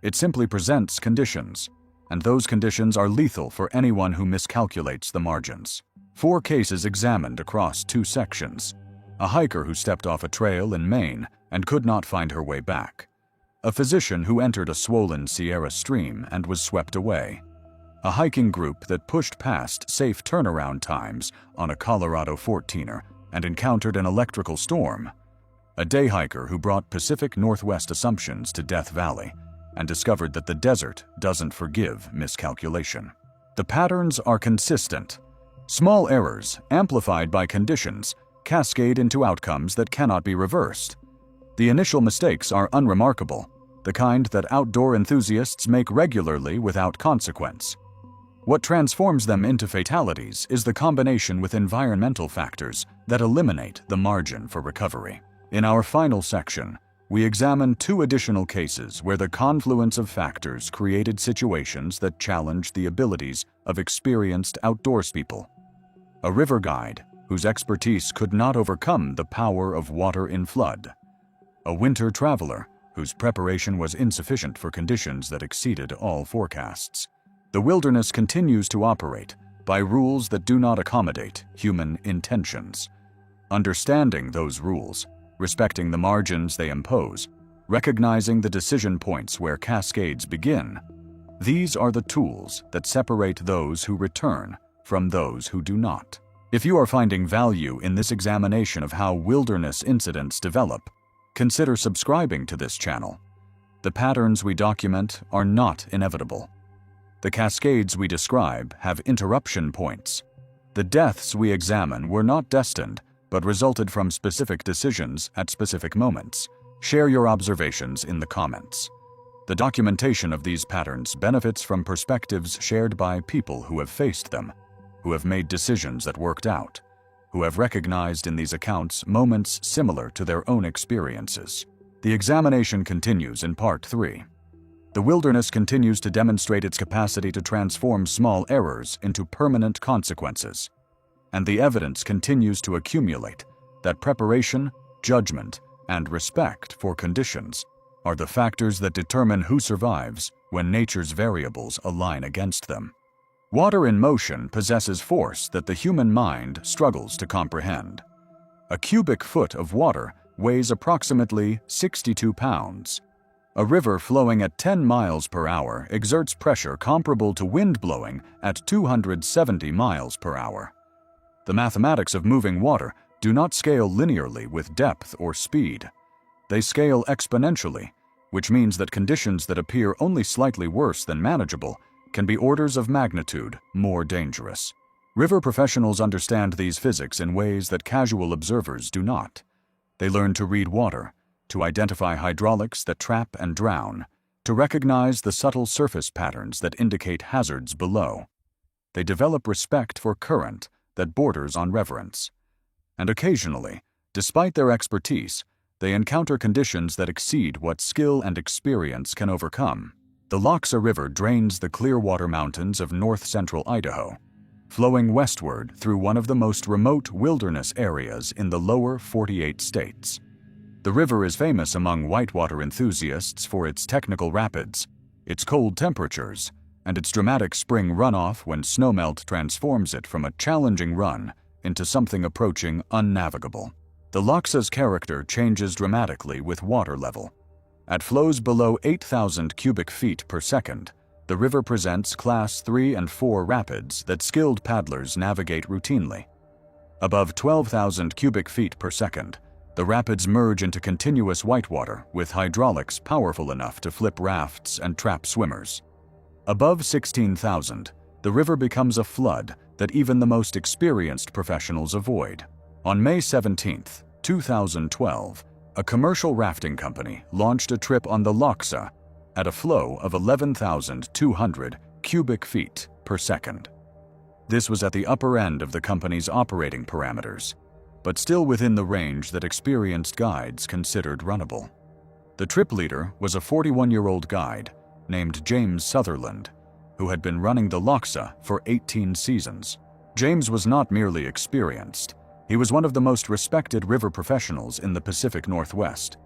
It simply presents conditions, and those conditions are lethal for anyone who miscalculates the margins. 4 cases examined across 2 sections. A hiker who stepped off a trail in Maine and could not find her way back. A physician who entered a swollen Sierra stream and was swept away. A hiking group that pushed past safe turnaround times on a Colorado 14er and encountered an electrical storm. A day hiker who brought Pacific Northwest assumptions to Death Valley and discovered that the desert doesn't forgive miscalculation. The patterns are consistent. Small errors, amplified by conditions, cascade into outcomes that cannot be reversed. The initial mistakes are unremarkable, the kind that outdoor enthusiasts make regularly without consequence. What transforms them into fatalities is the combination with environmental factors that eliminate the margin for recovery. In our final section, we examine 2 additional cases where the confluence of factors created situations that challenged the abilities of experienced outdoorspeople. A river guide whose expertise could not overcome the power of water in flood. A winter traveler whose preparation was insufficient for conditions that exceeded all forecasts. The wilderness continues to operate by rules that do not accommodate human intentions. Understanding those rules, respecting the margins they impose, recognizing the decision points where cascades begin, these are the tools that separate those who return from those who do not. If you are finding value in this examination of how wilderness incidents develop, consider subscribing to this channel. The patterns we document are not inevitable. The cascades we describe have interruption points. The deaths we examine were not destined, but resulted from specific decisions at specific moments. Share your observations in the comments. The documentation of these patterns benefits from perspectives shared by people who have faced them, who have made decisions that worked out, who have recognized in these accounts moments similar to their own experiences. The examination continues in Part 3. The wilderness continues to demonstrate its capacity to transform small errors into permanent consequences. And the evidence continues to accumulate that preparation, judgment, and respect for conditions are the factors that determine who survives when nature's variables align against them. Water in motion possesses force that the human mind struggles to comprehend. A cubic foot of water weighs approximately 62 pounds. A river flowing at 10 miles per hour exerts pressure comparable to wind blowing at 270 miles per hour. The mathematics of moving water do not scale linearly with depth or speed. They scale exponentially, which means that conditions that appear only slightly worse than manageable can be orders of magnitude more dangerous. River professionals understand these physics in ways that casual observers do not. They learn to read water, to identify hydraulics that trap and drown, to recognize the subtle surface patterns that indicate hazards below. They develop respect for current that borders on reverence. And occasionally, despite their expertise, they encounter conditions that exceed what skill and experience can overcome. The Lochsa River drains the Clearwater Mountains of north-central Idaho, flowing westward through one of the most remote wilderness areas in the lower 48 states. The river is famous among whitewater enthusiasts for its technical rapids, its cold temperatures, and its dramatic spring runoff when snowmelt transforms it from a challenging run into something approaching unnavigable. The Lochsa's character changes dramatically with water level. At flows below 8,000 cubic feet per second, the river presents Class 3 and 4 rapids that skilled paddlers navigate routinely. Above 12,000 cubic feet per second, the rapids merge into continuous whitewater with hydraulics powerful enough to flip rafts and trap swimmers. Above 16,000, the river becomes a flood that even the most experienced professionals avoid. On May 17, 2012, a commercial rafting company launched a trip on the Lochsa, at a flow of 11,200 cubic feet per second. This was at the upper end of the company's operating parameters, but still within the range that experienced guides considered runnable. The trip leader was a 41-year-old guide named James Sutherland, who had been running the Loxa for 18 seasons. James was not merely experienced, he was one of the most respected river professionals in the Pacific Northwest.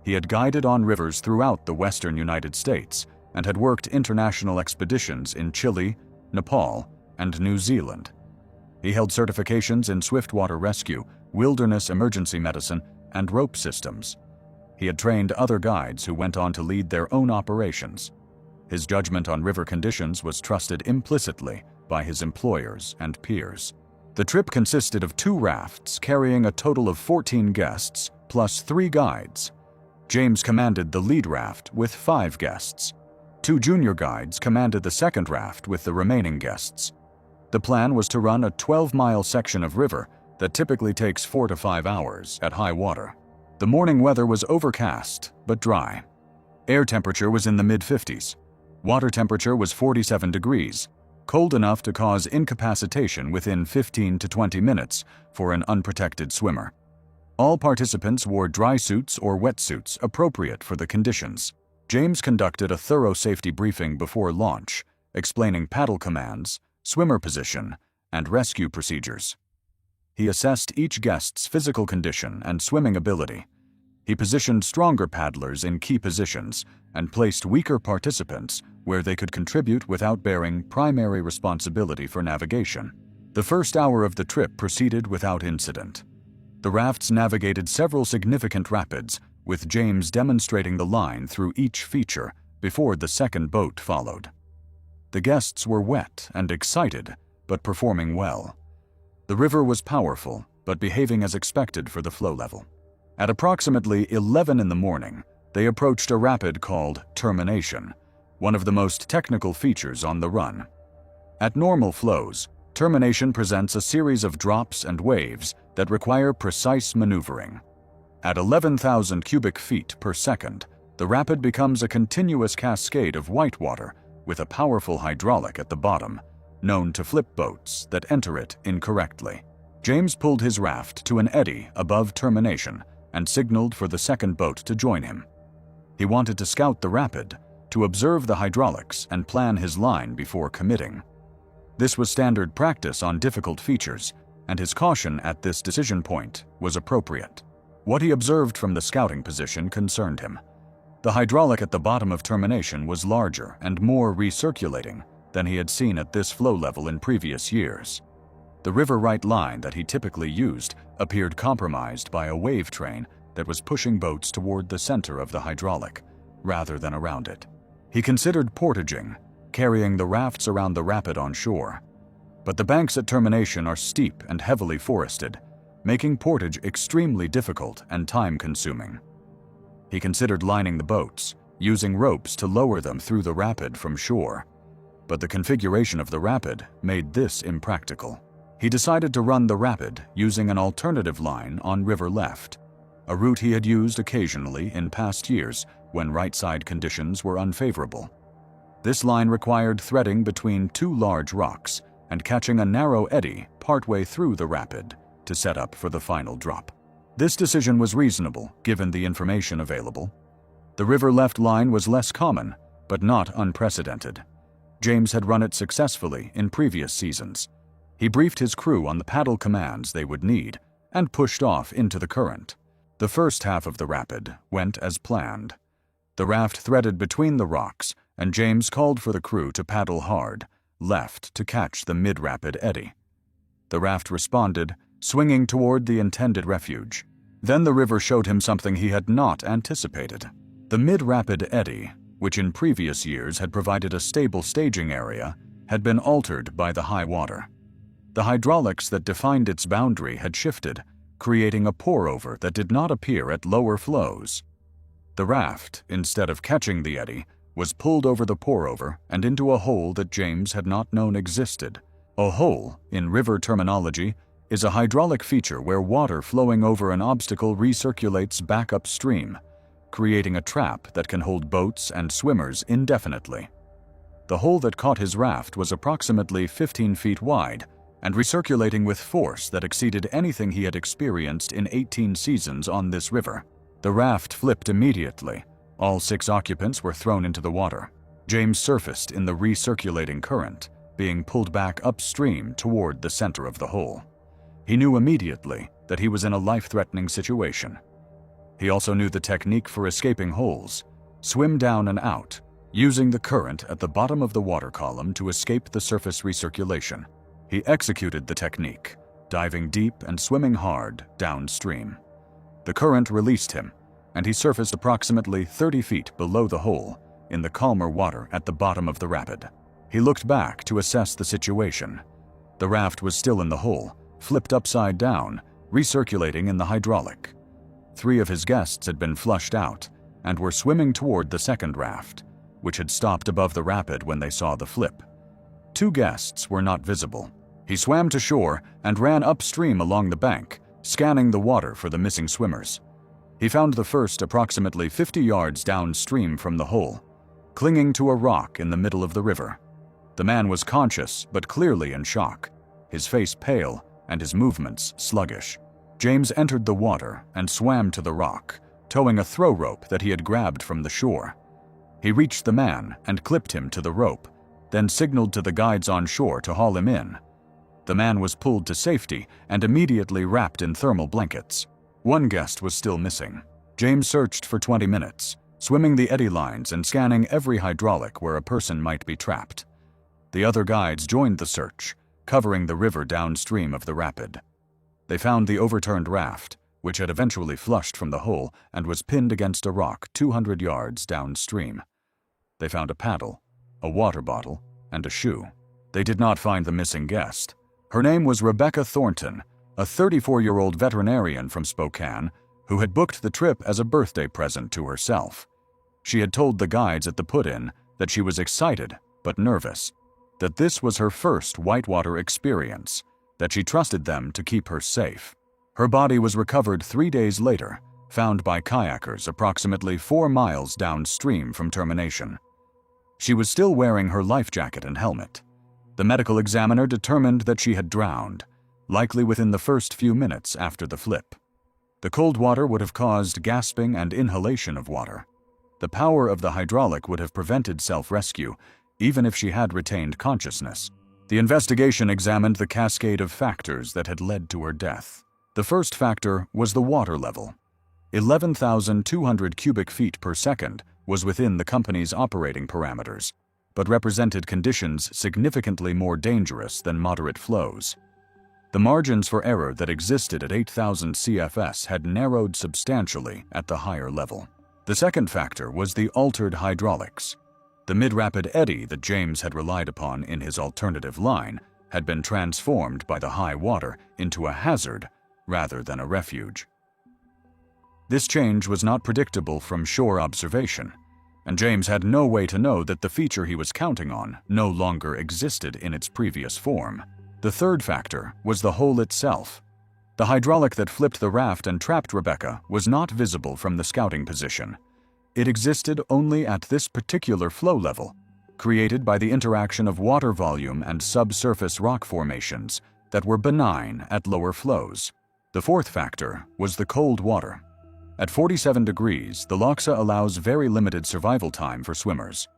He had guided on rivers throughout the western United States and had worked international expeditions in Chile, Nepal, and New Zealand. He held certifications in swiftwater rescue, wilderness emergency medicine, and rope systems. He had trained other guides who went on to lead their own operations. His judgment on river conditions was trusted implicitly by his employers and peers. The trip consisted of 2 rafts carrying a total of 14 guests plus 3 guides. James commanded the lead raft with 5 guests. 2 junior guides commanded the second raft with the remaining guests. The plan was to run a 12-mile section of river that typically takes 4 to 5 hours at high water. The morning weather was overcast but dry. Air temperature was in the mid-50s. Water temperature was 47 degrees, cold enough to cause incapacitation within 15 to 20 minutes for an unprotected swimmer. All participants wore dry suits or wetsuits appropriate for the conditions. James conducted a thorough safety briefing before launch, explaining paddle commands, swimmer position, and rescue procedures. He assessed each guest's physical condition and swimming ability. He positioned stronger paddlers in key positions and placed weaker participants where they could contribute without bearing primary responsibility for navigation. The first hour of the trip proceeded without incident. The rafts navigated several significant rapids, with James demonstrating the line through each feature before the second boat followed. The guests were wet and excited, but performing well. The river was powerful, but behaving as expected for the flow level. At approximately 11 in the morning, they approached a rapid called Termination, one of the most technical features on the run. At normal flows, Termination presents a series of drops and waves that require precise maneuvering. At 11,000 cubic feet per second, the rapid becomes a continuous cascade of whitewater with a powerful hydraulic at the bottom, known to flip boats that enter it incorrectly. James pulled his raft to an eddy above Termination and signaled for the second boat to join him. He wanted to scout the rapid, to observe the hydraulics and plan his line before committing. This was standard practice on difficult features, and his caution at this decision point was appropriate. What he observed from the scouting position concerned him. The hydraulic at the bottom of Termination was larger and more recirculating than he had seen at this flow level in previous years. The river right line that he typically used appeared compromised by a wave train that was pushing boats toward the center of the hydraulic, rather than around it. He considered portaging, carrying the rafts around the rapid on shore. But the banks at Termination are steep and heavily forested, making portage extremely difficult and time-consuming. He considered lining the boats, using ropes to lower them through the rapid from shore. But the configuration of the rapid made this impractical. He decided to run the rapid using an alternative line on river left, a route he had used occasionally in past years when right-side conditions were unfavorable. This line required threading between 2 large rocks and catching a narrow eddy partway through the rapid to set up for the final drop. This decision was reasonable given the information available. The river left line was less common, but not unprecedented. James had run it successfully in previous seasons. He briefed his crew on the paddle commands they would need and pushed off into the current. The first half of the rapid went as planned. The raft threaded between the rocks, and James called for the crew to paddle hard, left to catch the mid-rapid eddy. The raft responded, swinging toward the intended refuge. Then the river showed him something he had not anticipated. The mid-rapid eddy, which in previous years had provided a stable staging area, had been altered by the high water. The hydraulics that defined its boundary had shifted, creating a pour-over that did not appear at lower flows. The raft, instead of catching the eddy, was pulled over the pour-over and into a hole that James had not known existed. A hole, in river terminology, is a hydraulic feature where water flowing over an obstacle recirculates back upstream, creating a trap that can hold boats and swimmers indefinitely. The hole that caught his raft was approximately 15 feet wide and recirculating with force that exceeded anything he had experienced in 18 seasons on this river. The raft flipped immediately. All 6 occupants were thrown into the water. James surfaced in the recirculating current, being pulled back upstream toward the center of the hole. He knew immediately that he was in a life-threatening situation. He also knew the technique for escaping holes: swim down and out, using the current at the bottom of the water column to escape the surface recirculation. He executed the technique, diving deep and swimming hard downstream. The current released him, and he surfaced approximately 30 feet below the hole in the calmer water at the bottom of the rapid. He looked back to assess the situation. The raft was still in the hole, flipped upside down, recirculating in the hydraulic. 3 of his guests had been flushed out and were swimming toward the second raft, which had stopped above the rapid when they saw the flip. 2 guests were not visible. He swam to shore and ran upstream along the bank, scanning the water for the missing swimmers. He found the first approximately 50 yards downstream from the hole, clinging to a rock in the middle of the river. The man was conscious but clearly in shock, his face pale and his movements sluggish. James entered the water and swam to the rock, towing a throw rope that he had grabbed from the shore. He reached the man and clipped him to the rope, then signaled to the guides on shore to haul him in. The man was pulled to safety and immediately wrapped in thermal blankets. 1 guest was still missing. James searched for 20 minutes, swimming the eddy lines and scanning every hydraulic where a person might be trapped. The other guides joined the search, covering the river downstream of the rapid. They found the overturned raft, which had eventually flushed from the hole and was pinned against a rock 200 yards downstream. They found a paddle, a water bottle, and a shoe. They did not find the missing guest. Her name was Rebecca Thornton, a 34-year-old veterinarian from Spokane who had booked the trip as a birthday present to herself. She had told the guides at the put-in that she was excited but nervous, that this was her first whitewater experience, that she trusted them to keep her safe. Her body was recovered 3 days later, found by kayakers approximately 4 miles downstream from termination. She was still wearing her life jacket and helmet. The medical examiner determined that she had drowned, likely within the first few minutes after the flip. The cold water would have caused gasping and inhalation of water. The power of the hydraulic would have prevented self-rescue, even if she had retained consciousness. The investigation examined the cascade of factors that had led to her death. The first factor was the water level. 11,200 cubic feet per second was within the company's operating parameters, but represented conditions significantly more dangerous than moderate flows. The margins for error that existed at 8,000 CFS had narrowed substantially at the higher level. The second factor was the altered hydraulics. The mid-rapid eddy that James had relied upon in his alternative line had been transformed by the high water into a hazard rather than a refuge. This change was not predictable from shore observation, and James had no way to know that the feature he was counting on no longer existed in its previous form. The third factor was the hole itself. The hydraulic that flipped the raft and trapped Rebecca was not visible from the scouting position. It existed only at this particular flow level, created by the interaction of water volume and subsurface rock formations that were benign at lower flows. The fourth factor was the cold water. At 47 degrees, the Loxa allows very limited survival time for swimmers.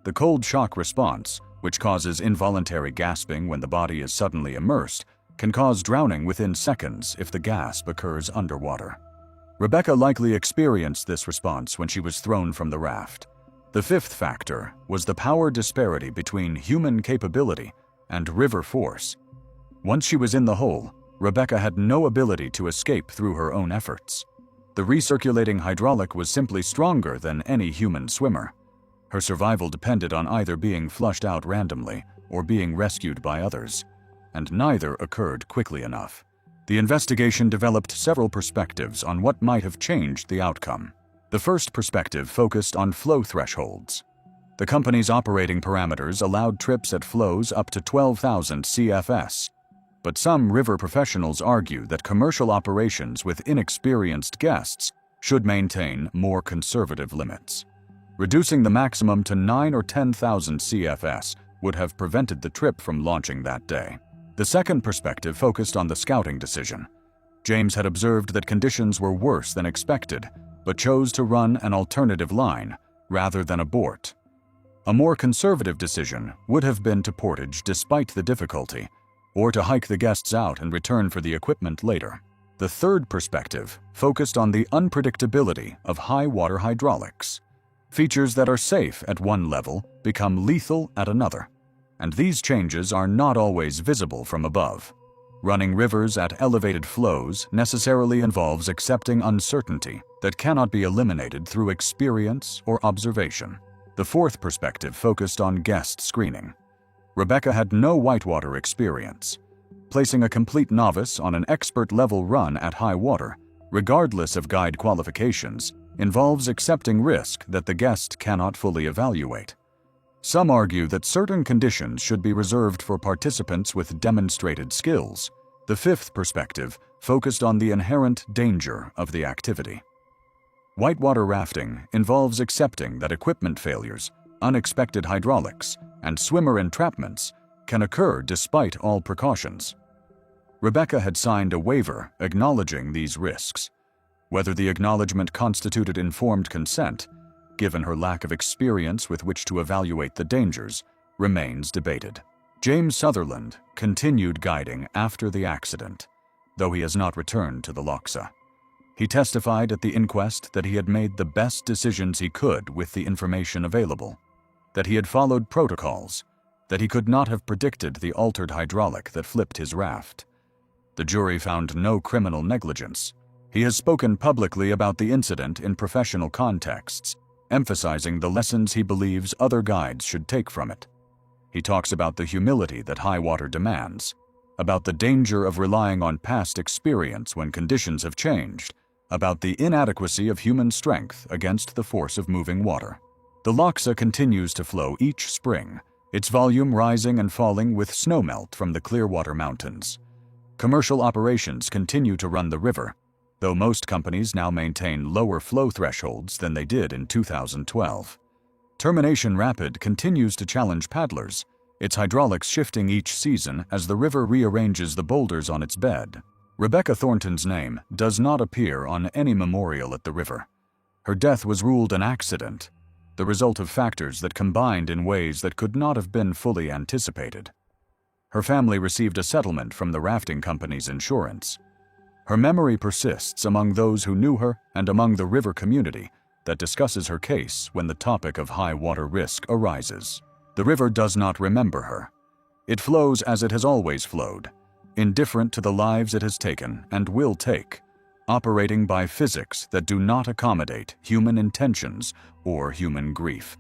The cold shock response, which causes involuntary gasping when the body is suddenly immersed, can cause drowning within seconds if the gasp occurs underwater. Rebecca likely experienced this response when she was thrown from the raft. The fifth factor was the power disparity between human capability and river force. Once she was in the hole, Rebecca had no ability to escape through her own efforts. The recirculating hydraulic was simply stronger than any human swimmer. Her survival depended on either being flushed out randomly or being rescued by others, and neither occurred quickly enough. The investigation developed several perspectives on what might have changed the outcome. The first perspective focused on flow thresholds. The company's operating parameters allowed trips at flows up to 12,000 CFS, but some river professionals argue that commercial operations with inexperienced guests should maintain more conservative limits. Reducing the maximum to 9 or 10,000 CFS would have prevented the trip from launching that day. The second perspective focused on the scouting decision. James had observed that conditions were worse than expected, but chose to run an alternative line rather than abort. A more conservative decision would have been to portage despite the difficulty, or to hike the guests out and return for the equipment later. The third perspective focused on the unpredictability of high water hydraulics. Features that are safe at one level become lethal at another, and these changes are not always visible from above. Running rivers at elevated flows necessarily involves accepting uncertainty that cannot be eliminated through experience or observation. The fourth perspective focused on guest screening. Rebecca had no whitewater experience. Placing a complete novice on an expert-level run at high water, regardless of guide qualifications, involves accepting risk that the guest cannot fully evaluate. Some argue that certain conditions should be reserved for participants with demonstrated skills. The fifth perspective focused on the inherent danger of the activity. Whitewater rafting involves accepting that equipment failures, unexpected hydraulics, and swimmer entrapments can occur despite all precautions. Rebecca had signed a waiver acknowledging these risks. Whether the acknowledgement constituted informed consent, given her lack of experience with which to evaluate the dangers, remains debated. James Sutherland continued guiding after the accident, though he has not returned to the Loxa. He testified at the inquest that he had made the best decisions he could with the information available, that he had followed protocols, that he could not have predicted the altered hydraulic that flipped his raft. The jury found no criminal negligence. He has spoken publicly about the incident in professional contexts, emphasizing the lessons he believes other guides should take from it. He talks about the humility that high water demands, about the danger of relying on past experience when conditions have changed, about the inadequacy of human strength against the force of moving water. The Loxa continues to flow each spring, its volume rising and falling with snowmelt from the Clearwater Mountains. Commercial operations continue to run the river, though most companies now maintain lower flow thresholds than they did in 2012. Termination Rapid continues to challenge paddlers, its hydraulics shifting each season as the river rearranges the boulders on its bed. Rebecca Thornton's name does not appear on any memorial at the river. Her death was ruled an accident, the result of factors that combined in ways that could not have been fully anticipated. Her family received a settlement from the rafting company's insurance. Her memory persists among those who knew her and among the river community that discusses her case when the topic of high water risk arises. The river does not remember her. It flows as it has always flowed, indifferent to the lives it has taken and will take, operating by physics that do not accommodate human intentions or human grief.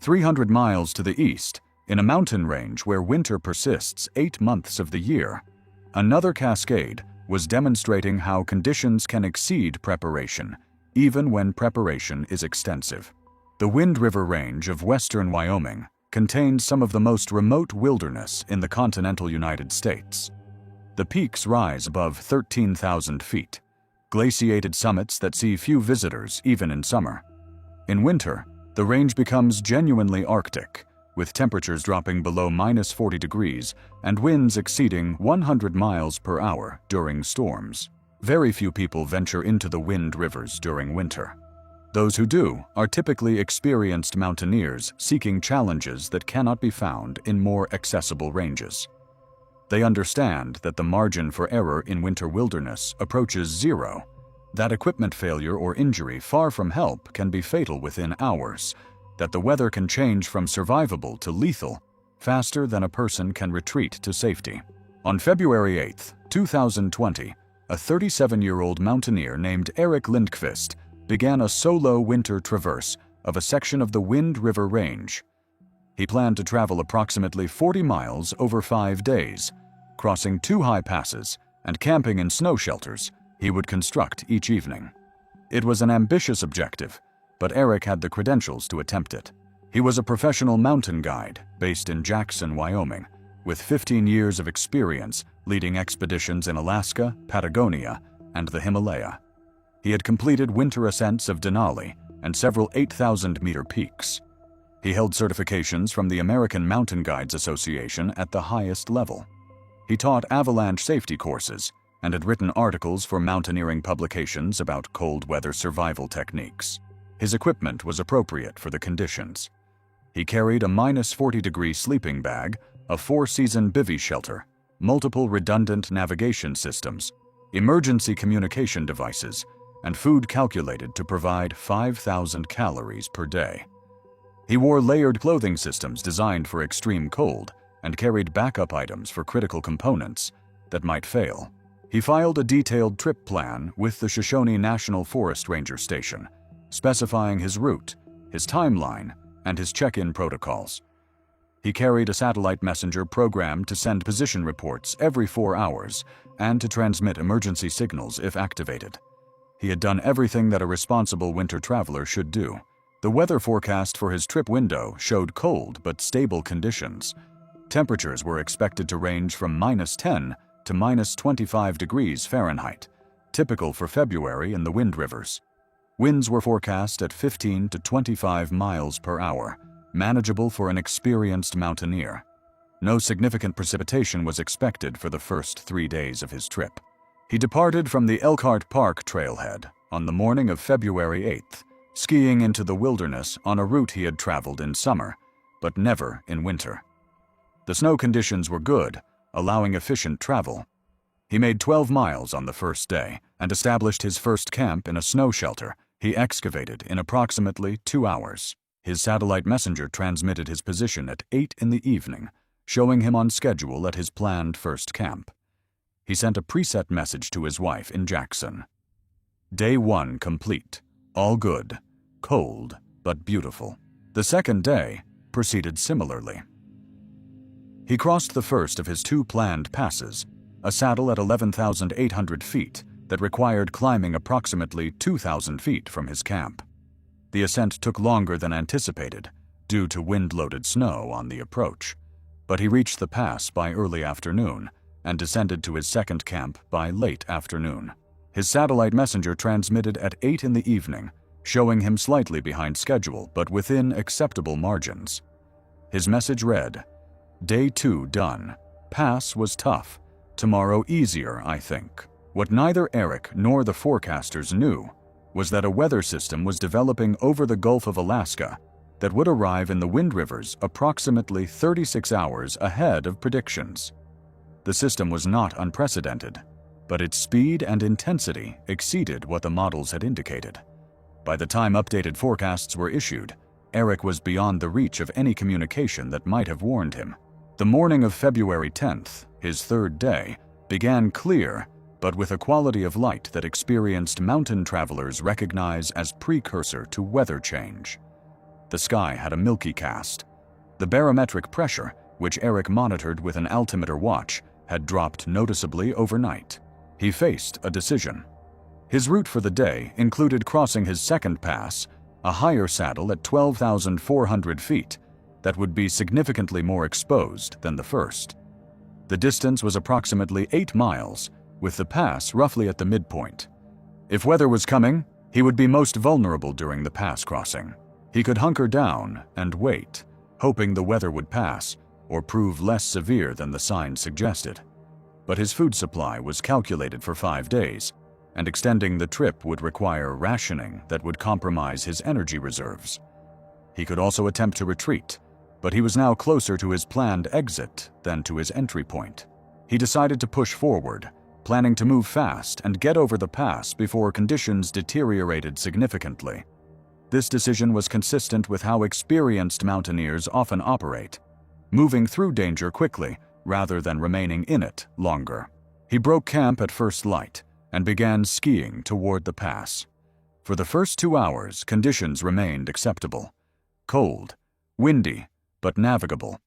300 miles to the east, in a mountain range where winter persists 8 months of the year, another cascade was demonstrating how conditions can exceed preparation, even when preparation is extensive. The Wind River Range of western Wyoming contains some of the most remote wilderness in the continental United States. The peaks rise above 13,000 feet, glaciated summits that see few visitors even in summer. In winter, the range becomes genuinely Arctic, with temperatures dropping below -40 degrees and winds exceeding 100 miles per hour during storms. Very few people venture into the Wind Rivers during winter. Those who do are typically experienced mountaineers seeking challenges that cannot be found in more accessible ranges. They understand that the margin for error in winter wilderness approaches zero, that equipment failure or injury far from help can be fatal within hours, that the weather can change from survivable to lethal faster than a person can retreat to safety. On February 8, 2020, a 37-year-old mountaineer named Eric Lindqvist began a solo winter traverse of a section of the Wind River Range. He planned to travel approximately 40 miles over 5 days, crossing 2 high passes and camping in snow shelters he would construct each evening. It was an ambitious objective, but Eric had the credentials to attempt it. He was a professional mountain guide based in Jackson, Wyoming, with 15 years of experience leading expeditions in Alaska, Patagonia, and the Himalaya. He had completed winter ascents of Denali and several 8,000-meter peaks. He held certifications from the American Mountain Guides Association at the highest level. He taught avalanche safety courses and had written articles for mountaineering publications about cold weather survival techniques. His equipment was appropriate for the conditions. He carried a -40-degree sleeping bag, a 4-season bivvy shelter, multiple redundant navigation systems, emergency communication devices, and food calculated to provide 5,000 calories per day. He wore layered clothing systems designed for extreme cold and carried backup items for critical components that might fail. He filed a detailed trip plan with the Shoshone National Forest Ranger Station, specifying his route, his timeline, and his check-in protocols. He carried a satellite messenger programmed to send position reports every 4 hours and to transmit emergency signals if activated. He had done everything that a responsible winter traveler should do. The weather forecast for his trip window showed cold but stable conditions. Temperatures were expected to range from -10 to -25 degrees Fahrenheit, typical for February in the Wind Rivers. Winds were forecast at 15 to 25 miles per hour, manageable for an experienced mountaineer. No significant precipitation was expected for the first 3 days of his trip. He departed from the Elkhart Park trailhead on the morning of February 8th, skiing into the wilderness on a route he had traveled in summer, but never in winter. The snow conditions were good, allowing efficient travel. He made 12 miles on the first day and established his first camp in a snow shelter he excavated in approximately 2 hours. His satellite messenger transmitted his position at 8 in the evening, showing him on schedule at his planned first camp. He sent a preset message to his wife in Jackson. Day 1 complete. All good. Cold, but beautiful. The second day proceeded similarly. He crossed the first of his 2 planned passes, a saddle at 11,800 feet that required climbing approximately 2,000 feet from his camp. The ascent took longer than anticipated due to wind-loaded snow on the approach, but he reached the pass by early afternoon and descended to his second camp by late afternoon. His satellite messenger transmitted at 8 in the evening, showing him slightly behind schedule but within acceptable margins. His message read, Day 2 done. Pass was tough. Tomorrow easier, I think. What neither Eric nor the forecasters knew was that a weather system was developing over the Gulf of Alaska that would arrive in the Wind Rivers approximately 36 hours ahead of predictions. The system was not unprecedented, but its speed and intensity exceeded what the models had indicated. By the time updated forecasts were issued, Eric was beyond the reach of any communication that might have warned him. The morning of February 10th, his third day, began clear, but with a quality of light that experienced mountain travelers recognize as precursor to weather change. The sky had a milky cast. The barometric pressure, which Eric monitored with an altimeter watch, had dropped noticeably overnight. He faced a decision. His route for the day included crossing his second pass, a higher saddle at 12,400 feet, that would be significantly more exposed than the first. The distance was approximately 8 miles, with the pass roughly at the midpoint. If weather was coming, he would be most vulnerable during the pass crossing. He could hunker down and wait, hoping the weather would pass or prove less severe than the signs suggested. But his food supply was calculated for 5 days, and extending the trip would require rationing that would compromise his energy reserves. He could also attempt to retreat, but he was now closer to his planned exit than to his entry point. He decided to push forward, planning to move fast and get over the pass before conditions deteriorated significantly. This decision was consistent with how experienced mountaineers often operate, moving through danger quickly rather than remaining in it longer. He broke camp at first light and began skiing toward the pass. For the first 2 hours, conditions remained acceptable. Cold, windy, but navigable.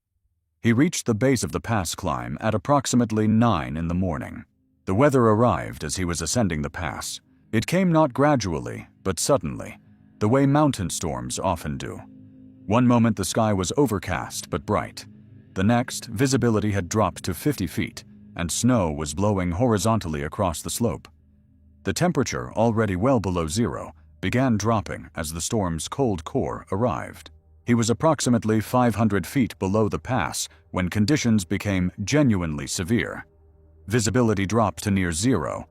He reached the base of the pass climb at approximately 9 in the morning. The weather arrived as he was ascending the pass. It came not gradually, but suddenly, the way mountain storms often do. One moment the sky was overcast but bright. The next, visibility had dropped to 50 feet, and snow was blowing horizontally across the slope. The temperature, already well below zero, began dropping as the storm's cold core arrived. He was approximately 500 feet below the pass when conditions became genuinely severe. Visibility dropped to near zero.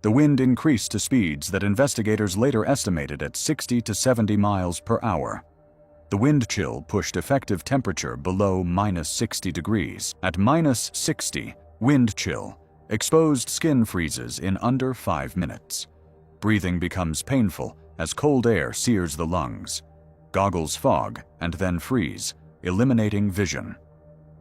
The wind increased to speeds that investigators later estimated at 60 to 70 miles per hour. The wind chill pushed effective temperature below -60 degrees. At -60, wind chill, exposed skin freezes in under 5 minutes. Breathing becomes painful as cold air sears the lungs. Goggles fog and then freeze, eliminating vision.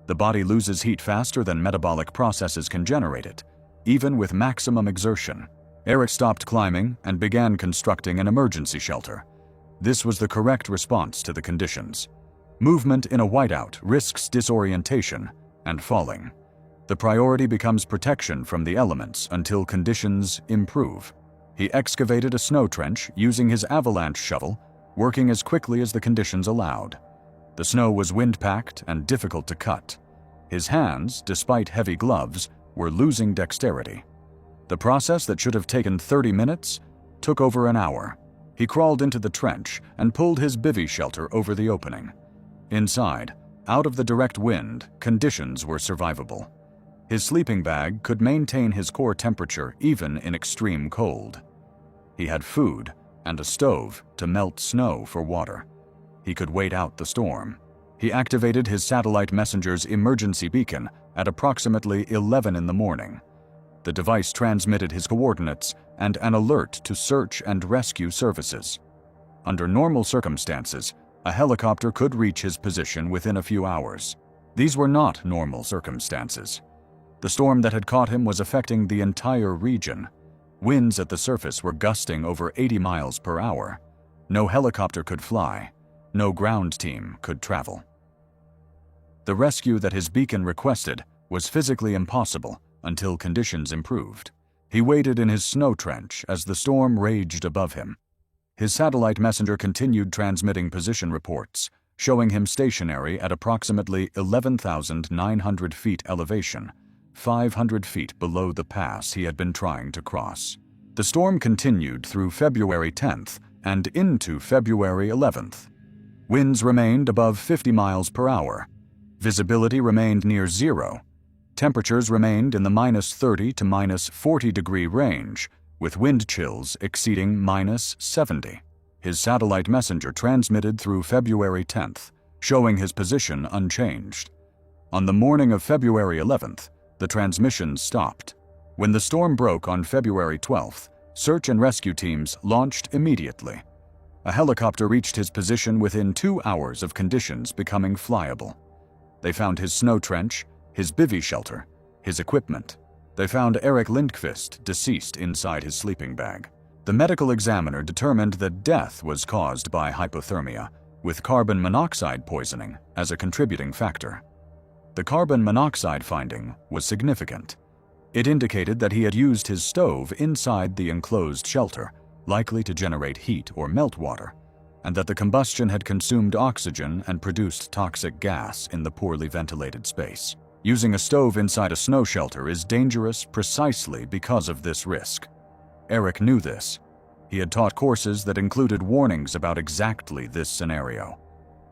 The body loses heat faster than metabolic processes can generate it, even with maximum exertion. Eric stopped climbing and began constructing an emergency shelter. This was the correct response to the conditions. Movement in a whiteout risks disorientation and falling. The priority becomes protection from the elements until conditions improve. He excavated a snow trench using his avalanche shovel, working as quickly as the conditions allowed. The snow was wind-packed and difficult to cut. His hands, despite heavy gloves, were losing dexterity. The process that should have taken 30 minutes took over an hour. He crawled into the trench and pulled his bivvy shelter over the opening. Inside, out of the direct wind, conditions were survivable. His sleeping bag could maintain his core temperature even in extreme cold. He had food and a stove to melt snow for water. He could wait out the storm. He activated his satellite messenger's emergency beacon at approximately 11 in the morning. The device transmitted his coordinates and an alert to search and rescue services. Under normal circumstances, a helicopter could reach his position within a few hours. These were not normal circumstances. The storm that had caught him was affecting the entire region. Winds at the surface were gusting over 80 miles per hour. No helicopter could fly. No ground team could travel. The rescue that his beacon requested was physically impossible until conditions improved. He waited in his snow trench as the storm raged above him. His satellite messenger continued transmitting position reports, showing him stationary at approximately 11,900 feet elevation, 500 feet below the pass he had been trying to cross. The storm continued through February 10th and into February 11th. Winds remained above 50 miles per hour. Visibility remained near zero. Temperatures remained in the -30 to -40 degree range, with wind chills exceeding -70. His satellite messenger transmitted through February 10th, showing his position unchanged. On the morning of February 11th, the transmission stopped. When the storm broke on February 12th, search and rescue teams launched immediately. A helicopter reached his position within 2 hours of conditions becoming flyable. They found his snow trench, his bivvy shelter, his equipment. They found Eric Lindqvist deceased inside his sleeping bag. The medical examiner determined that death was caused by hypothermia, with carbon monoxide poisoning as a contributing factor. The carbon monoxide finding was significant. It indicated that he had used his stove inside the enclosed shelter, likely to generate heat or melt water, and that the combustion had consumed oxygen and produced toxic gas in the poorly ventilated space. Using a stove inside a snow shelter is dangerous precisely because of this risk. Eric knew this. He had taught courses that included warnings about exactly this scenario.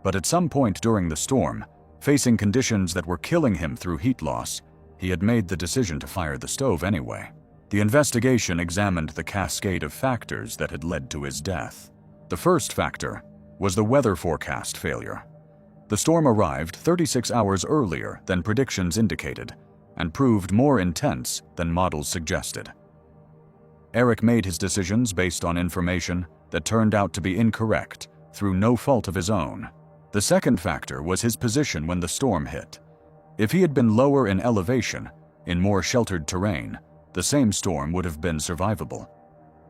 But at some point during the storm, facing conditions that were killing him through heat loss, he had made the decision to fire the stove anyway. The investigation examined the cascade of factors that had led to his death. The first factor was the weather forecast failure. The storm arrived 36 hours earlier than predictions indicated and proved more intense than models suggested. Eric made his decisions based on information that turned out to be incorrect through no fault of his own. The second factor was his position when the storm hit. If he had been lower in elevation, in more sheltered terrain, the same storm would have been survivable.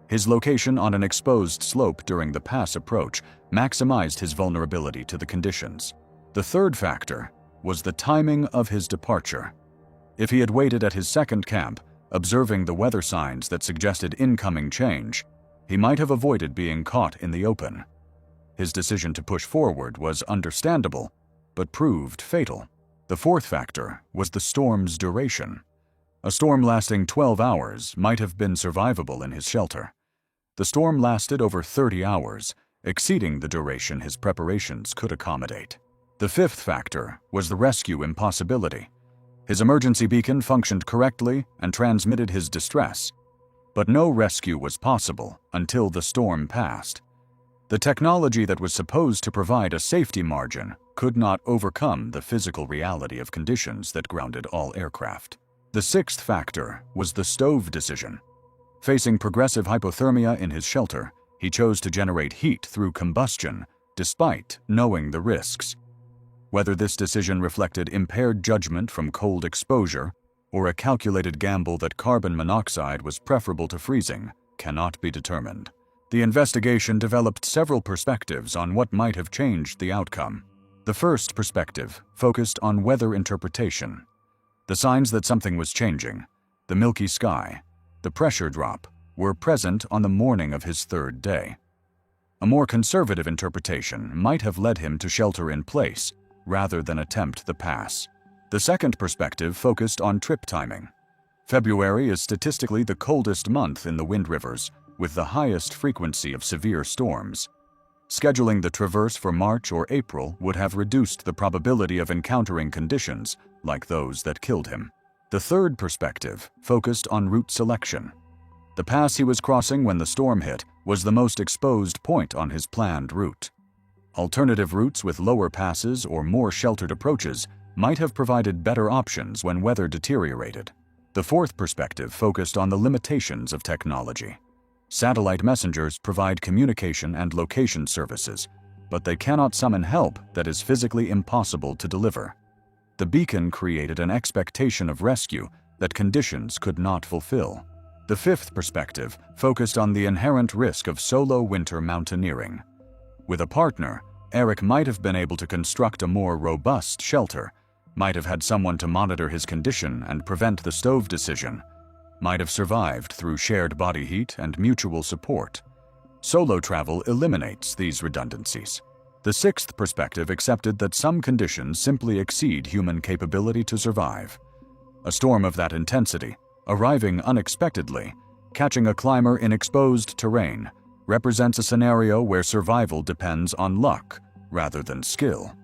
His location on an exposed slope during the pass approach maximized his vulnerability to the conditions. The third factor was the timing of his departure. If he had waited at his second camp, observing the weather signs that suggested incoming change, he might have avoided being caught in the open. His decision to push forward was understandable, but proved fatal. The fourth factor was the storm's duration. A storm lasting 12 hours might have been survivable in his shelter. The storm lasted over 30 hours, exceeding the duration his preparations could accommodate. The fifth factor was the rescue impossibility. His emergency beacon functioned correctly and transmitted his distress, but no rescue was possible until the storm passed. The technology that was supposed to provide a safety margin could not overcome the physical reality of conditions that grounded all aircraft. The sixth factor was the stove decision. Facing progressive hypothermia in his shelter, he chose to generate heat through combustion, despite knowing the risks. Whether this decision reflected impaired judgment from cold exposure or a calculated gamble that carbon monoxide was preferable to freezing cannot be determined. The investigation developed several perspectives on what might have changed the outcome. The first perspective focused on weather interpretation. The signs that something was changing, the milky sky, the pressure drop, were present on the morning of his third day. A more conservative interpretation might have led him to shelter in place rather than attempt the pass. The second perspective focused on trip timing. February is statistically the coldest month in the Wind Rivers, with the highest frequency of severe storms. Scheduling the traverse for March or April would have reduced the probability of encountering conditions like those that killed him. The third perspective focused on route selection. The pass he was crossing when the storm hit was the most exposed point on his planned route. Alternative routes with lower passes or more sheltered approaches might have provided better options when weather deteriorated. The fourth perspective focused on the limitations of technology. Satellite messengers provide communication and location services, but they cannot summon help that is physically impossible to deliver. The beacon created an expectation of rescue that conditions could not fulfill. The fifth perspective focused on the inherent risk of solo winter mountaineering. With a partner, Eric might have been able to construct a more robust shelter, might have had someone to monitor his condition and prevent the stove decision, might have survived through shared body heat and mutual support. Solo travel eliminates these redundancies. The sixth perspective accepted that some conditions simply exceed human capability to survive. A storm of that intensity, arriving unexpectedly, catching a climber in exposed terrain, represents a scenario where survival depends on luck rather than skill.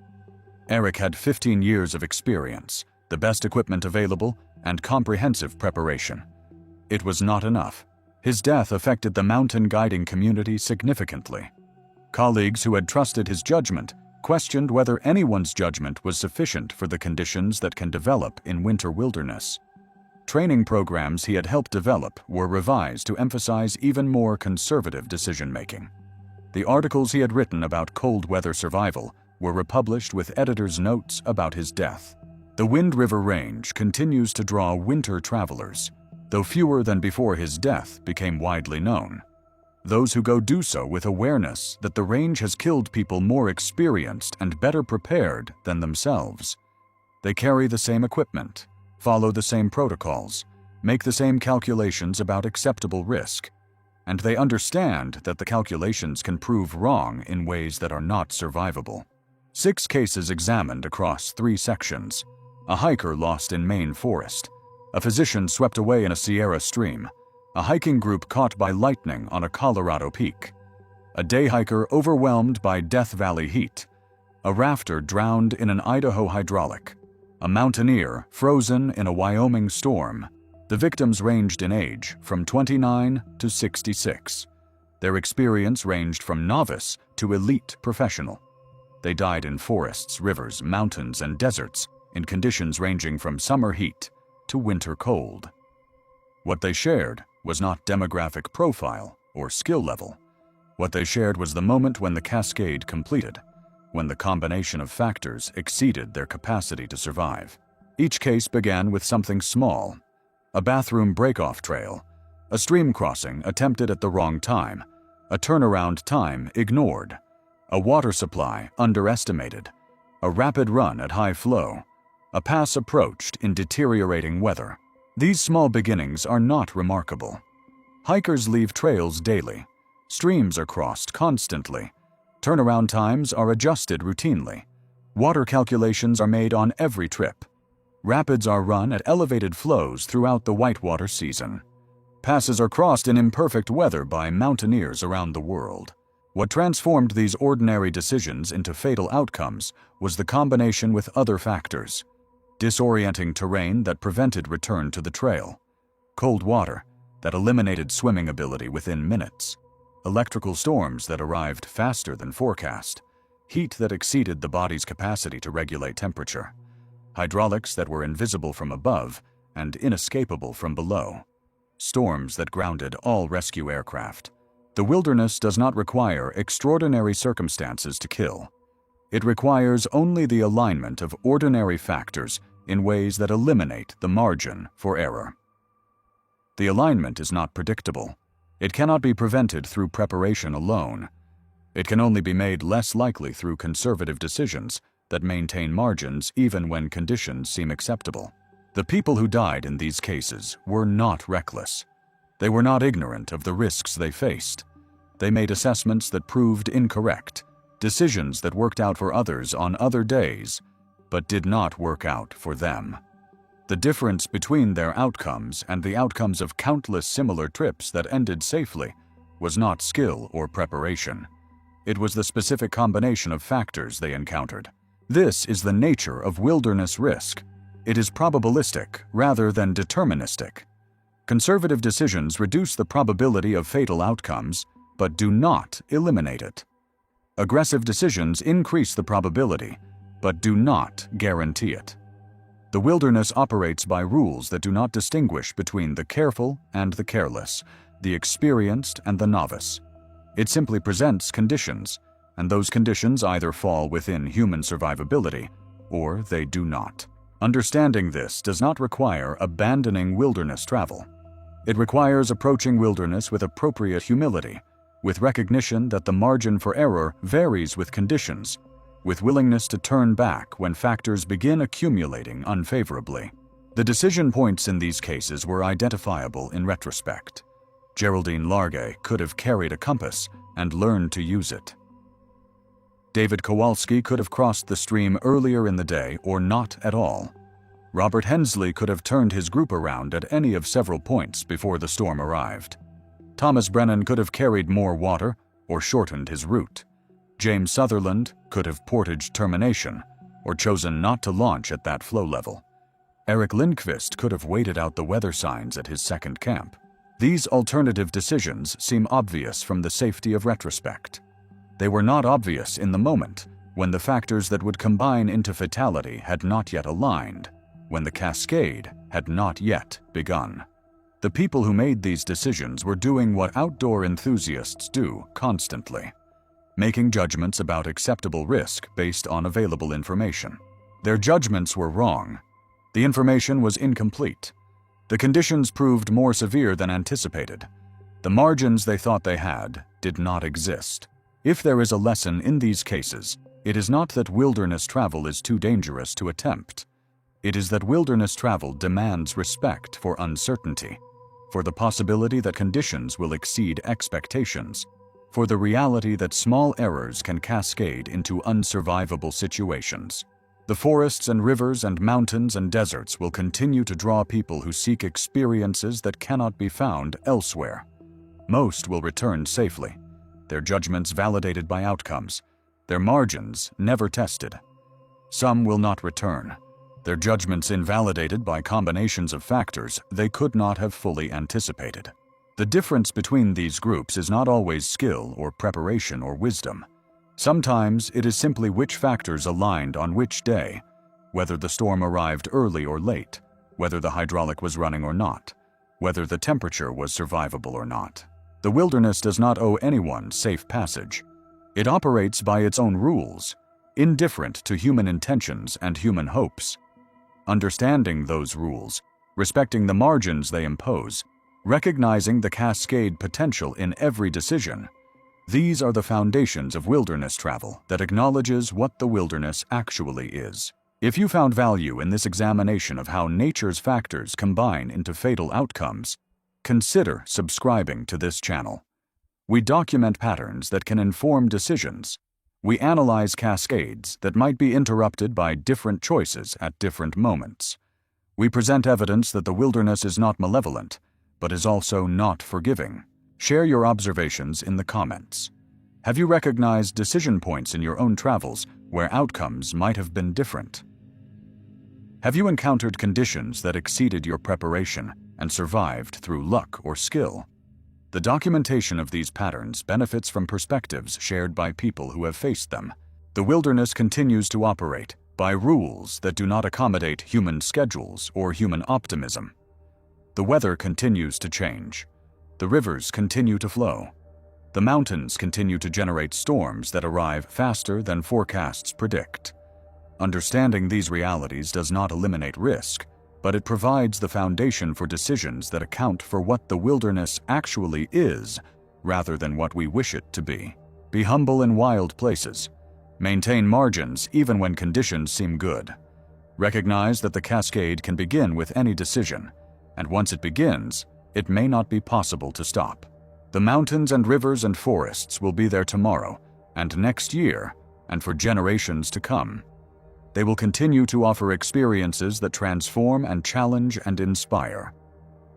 Eric had 15 years of experience, the best equipment available, and comprehensive preparation. It was not enough. His death affected the mountain guiding community significantly. Colleagues who had trusted his judgment questioned whether anyone's judgment was sufficient for the conditions that can develop in winter wilderness. Training programs he had helped develop were revised to emphasize even more conservative decision-making. The articles he had written about cold weather survival were republished with editors' notes about his death. The Wind River Range continues to draw winter travelers, though fewer than before his death became widely known. Those who go do so with awareness that the range has killed people more experienced and better prepared than themselves. They carry the same equipment, follow the same protocols, make the same calculations about acceptable risk, and they understand that the calculations can prove wrong in ways that are not survivable. 6 cases examined across 3 sections: a hiker lost in Maine forest, a physician swept away in a Sierra stream, a hiking group caught by lightning on a Colorado peak, a day hiker overwhelmed by Death Valley heat, a rafter drowned in an Idaho hydraulic, a mountaineer frozen in a Wyoming storm. The victims ranged in age from 29 to 66. Their experience ranged from novice to elite professional. They died in forests, rivers, mountains, and deserts in conditions ranging from summer heat to winter cold. What they shared was not demographic profile or skill level. What they shared was the moment when the cascade completed, when the combination of factors exceeded their capacity to survive. Each case began with something small: a bathroom break-off trail, a stream crossing attempted at the wrong time, a turnaround time ignored, a water supply underestimated, a rapid run at high flow, a pass approached in deteriorating weather. These small beginnings are not remarkable. Hikers leave trails daily. Streams are crossed constantly. Turnaround times are adjusted routinely. Water calculations are made on every trip. Rapids are run at elevated flows throughout the whitewater season. Passes are crossed in imperfect weather by mountaineers around the world. What transformed these ordinary decisions into fatal outcomes was the combination with other factors: disorienting terrain that prevented return to the trail, cold water that eliminated swimming ability within minutes, electrical storms that arrived faster than forecast, heat that exceeded the body's capacity to regulate temperature, hydraulics that were invisible from above and inescapable from below, storms that grounded all rescue aircraft. The wilderness does not require extraordinary circumstances to kill. It requires only the alignment of ordinary factors in ways that eliminate the margin for error. The alignment is not predictable. It cannot be prevented through preparation alone. It can only be made less likely through conservative decisions that maintain margins even when conditions seem acceptable. The people who died in these cases were not reckless. They were not ignorant of the risks they faced. They made assessments that proved incorrect, decisions that worked out for others on other days, but did not work out for them. The difference between their outcomes and the outcomes of countless similar trips that ended safely was not skill or preparation. It was the specific combination of factors they encountered. This is the nature of wilderness risk. It is probabilistic rather than deterministic. Conservative decisions reduce the probability of fatal outcomes, but do not eliminate it. Aggressive decisions increase the probability, but do not guarantee it. The wilderness operates by rules that do not distinguish between the careful and the careless, the experienced and the novice. It simply presents conditions, and those conditions either fall within human survivability or they do not. Understanding this does not require abandoning wilderness travel. It requires approaching wilderness with appropriate humility, with recognition that the margin for error varies with conditions, with willingness to turn back when factors begin accumulating unfavorably. The decision points in these cases were identifiable in retrospect. Geraldine Largay could have carried a compass and learned to use it. David Kowalski could have crossed the stream earlier in the day or not at all. Robert Hensley could have turned his group around at any of several points before the storm arrived. Thomas Brennan could have carried more water or shortened his route. James Sutherland could have portaged termination or chosen not to launch at that flow level. Eric Lindquist could have waited out the weather signs at his second camp. These alternative decisions seem obvious from the safety of retrospect. They were not obvious in the moment, when the factors that would combine into fatality had not yet aligned, when the cascade had not yet begun. The people who made these decisions were doing what outdoor enthusiasts do constantly, making judgments about acceptable risk based on available information. Their judgments were wrong. The information was incomplete. The conditions proved more severe than anticipated. The margins they thought they had did not exist. If there is a lesson in these cases, it is not that wilderness travel is too dangerous to attempt. It is that wilderness travel demands respect for uncertainty, for the possibility that conditions will exceed expectations, for the reality that small errors can cascade into unsurvivable situations. The forests and rivers and mountains and deserts will continue to draw people who seek experiences that cannot be found elsewhere. Most will return safely, their judgments validated by outcomes, their margins never tested. Some will not return, their judgments invalidated by combinations of factors they could not have fully anticipated. The difference between these groups is not always skill or preparation or wisdom. Sometimes it is simply which factors aligned on which day, whether the storm arrived early or late, whether the hydraulic was running or not, whether the temperature was survivable or not. The wilderness does not owe anyone safe passage. It operates by its own rules, indifferent to human intentions and human hopes. Understanding those rules, respecting the margins they impose, recognizing the cascade potential in every decision, these are the foundations of wilderness travel that acknowledges what the wilderness actually is. If you found value in this examination of how nature's factors combine into fatal outcomes, consider subscribing to this channel. We document patterns that can inform decisions. We analyze cascades that might be interrupted by different choices at different moments. We present evidence that the wilderness is not malevolent, but is also not forgiving. Share your observations in the comments. Have you recognized decision points in your own travels where outcomes might have been different? Have you encountered conditions that exceeded your preparation and survived through luck or skill? The documentation of these patterns benefits from perspectives shared by people who have faced them. The wilderness continues to operate by rules that do not accommodate human schedules or human optimism. The weather continues to change. The rivers continue to flow. The mountains continue to generate storms that arrive faster than forecasts predict. Understanding these realities does not eliminate risk, but it provides the foundation for decisions that account for what the wilderness actually is, rather than what we wish it to be. Be humble in wild places. Maintain margins even when conditions seem good. Recognize that the cascade can begin with any decision, and once it begins, it may not be possible to stop. The mountains and rivers and forests will be there tomorrow, and next year, and for generations to come. They will continue to offer experiences that transform and challenge and inspire.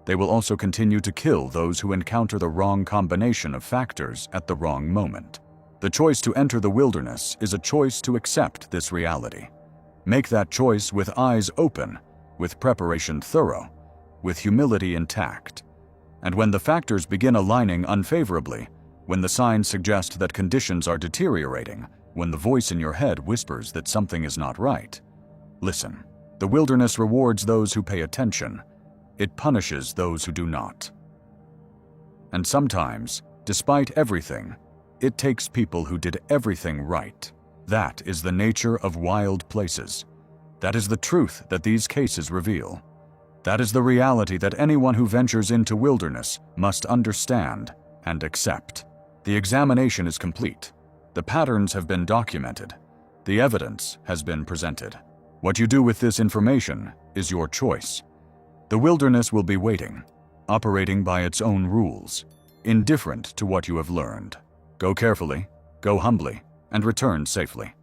They will also continue to kill those who encounter the wrong combination of factors at the wrong moment. The choice to enter the wilderness is a choice to accept this reality. Make that choice with eyes open, with preparation thorough, with humility intact. And when the factors begin aligning unfavorably, when the signs suggest that conditions are deteriorating, when the voice in your head whispers that something is not right, listen. The wilderness rewards those who pay attention. It punishes those who do not. And sometimes, despite everything, it takes people who did everything right. That is the nature of wild places. That is the truth that these cases reveal. That is the reality that anyone who ventures into wilderness must understand and accept. The examination is complete. The patterns have been documented. The evidence has been presented. What you do with this information is your choice. The wilderness will be waiting, operating by its own rules, indifferent to what you have learned. Go carefully, go humbly, and return safely.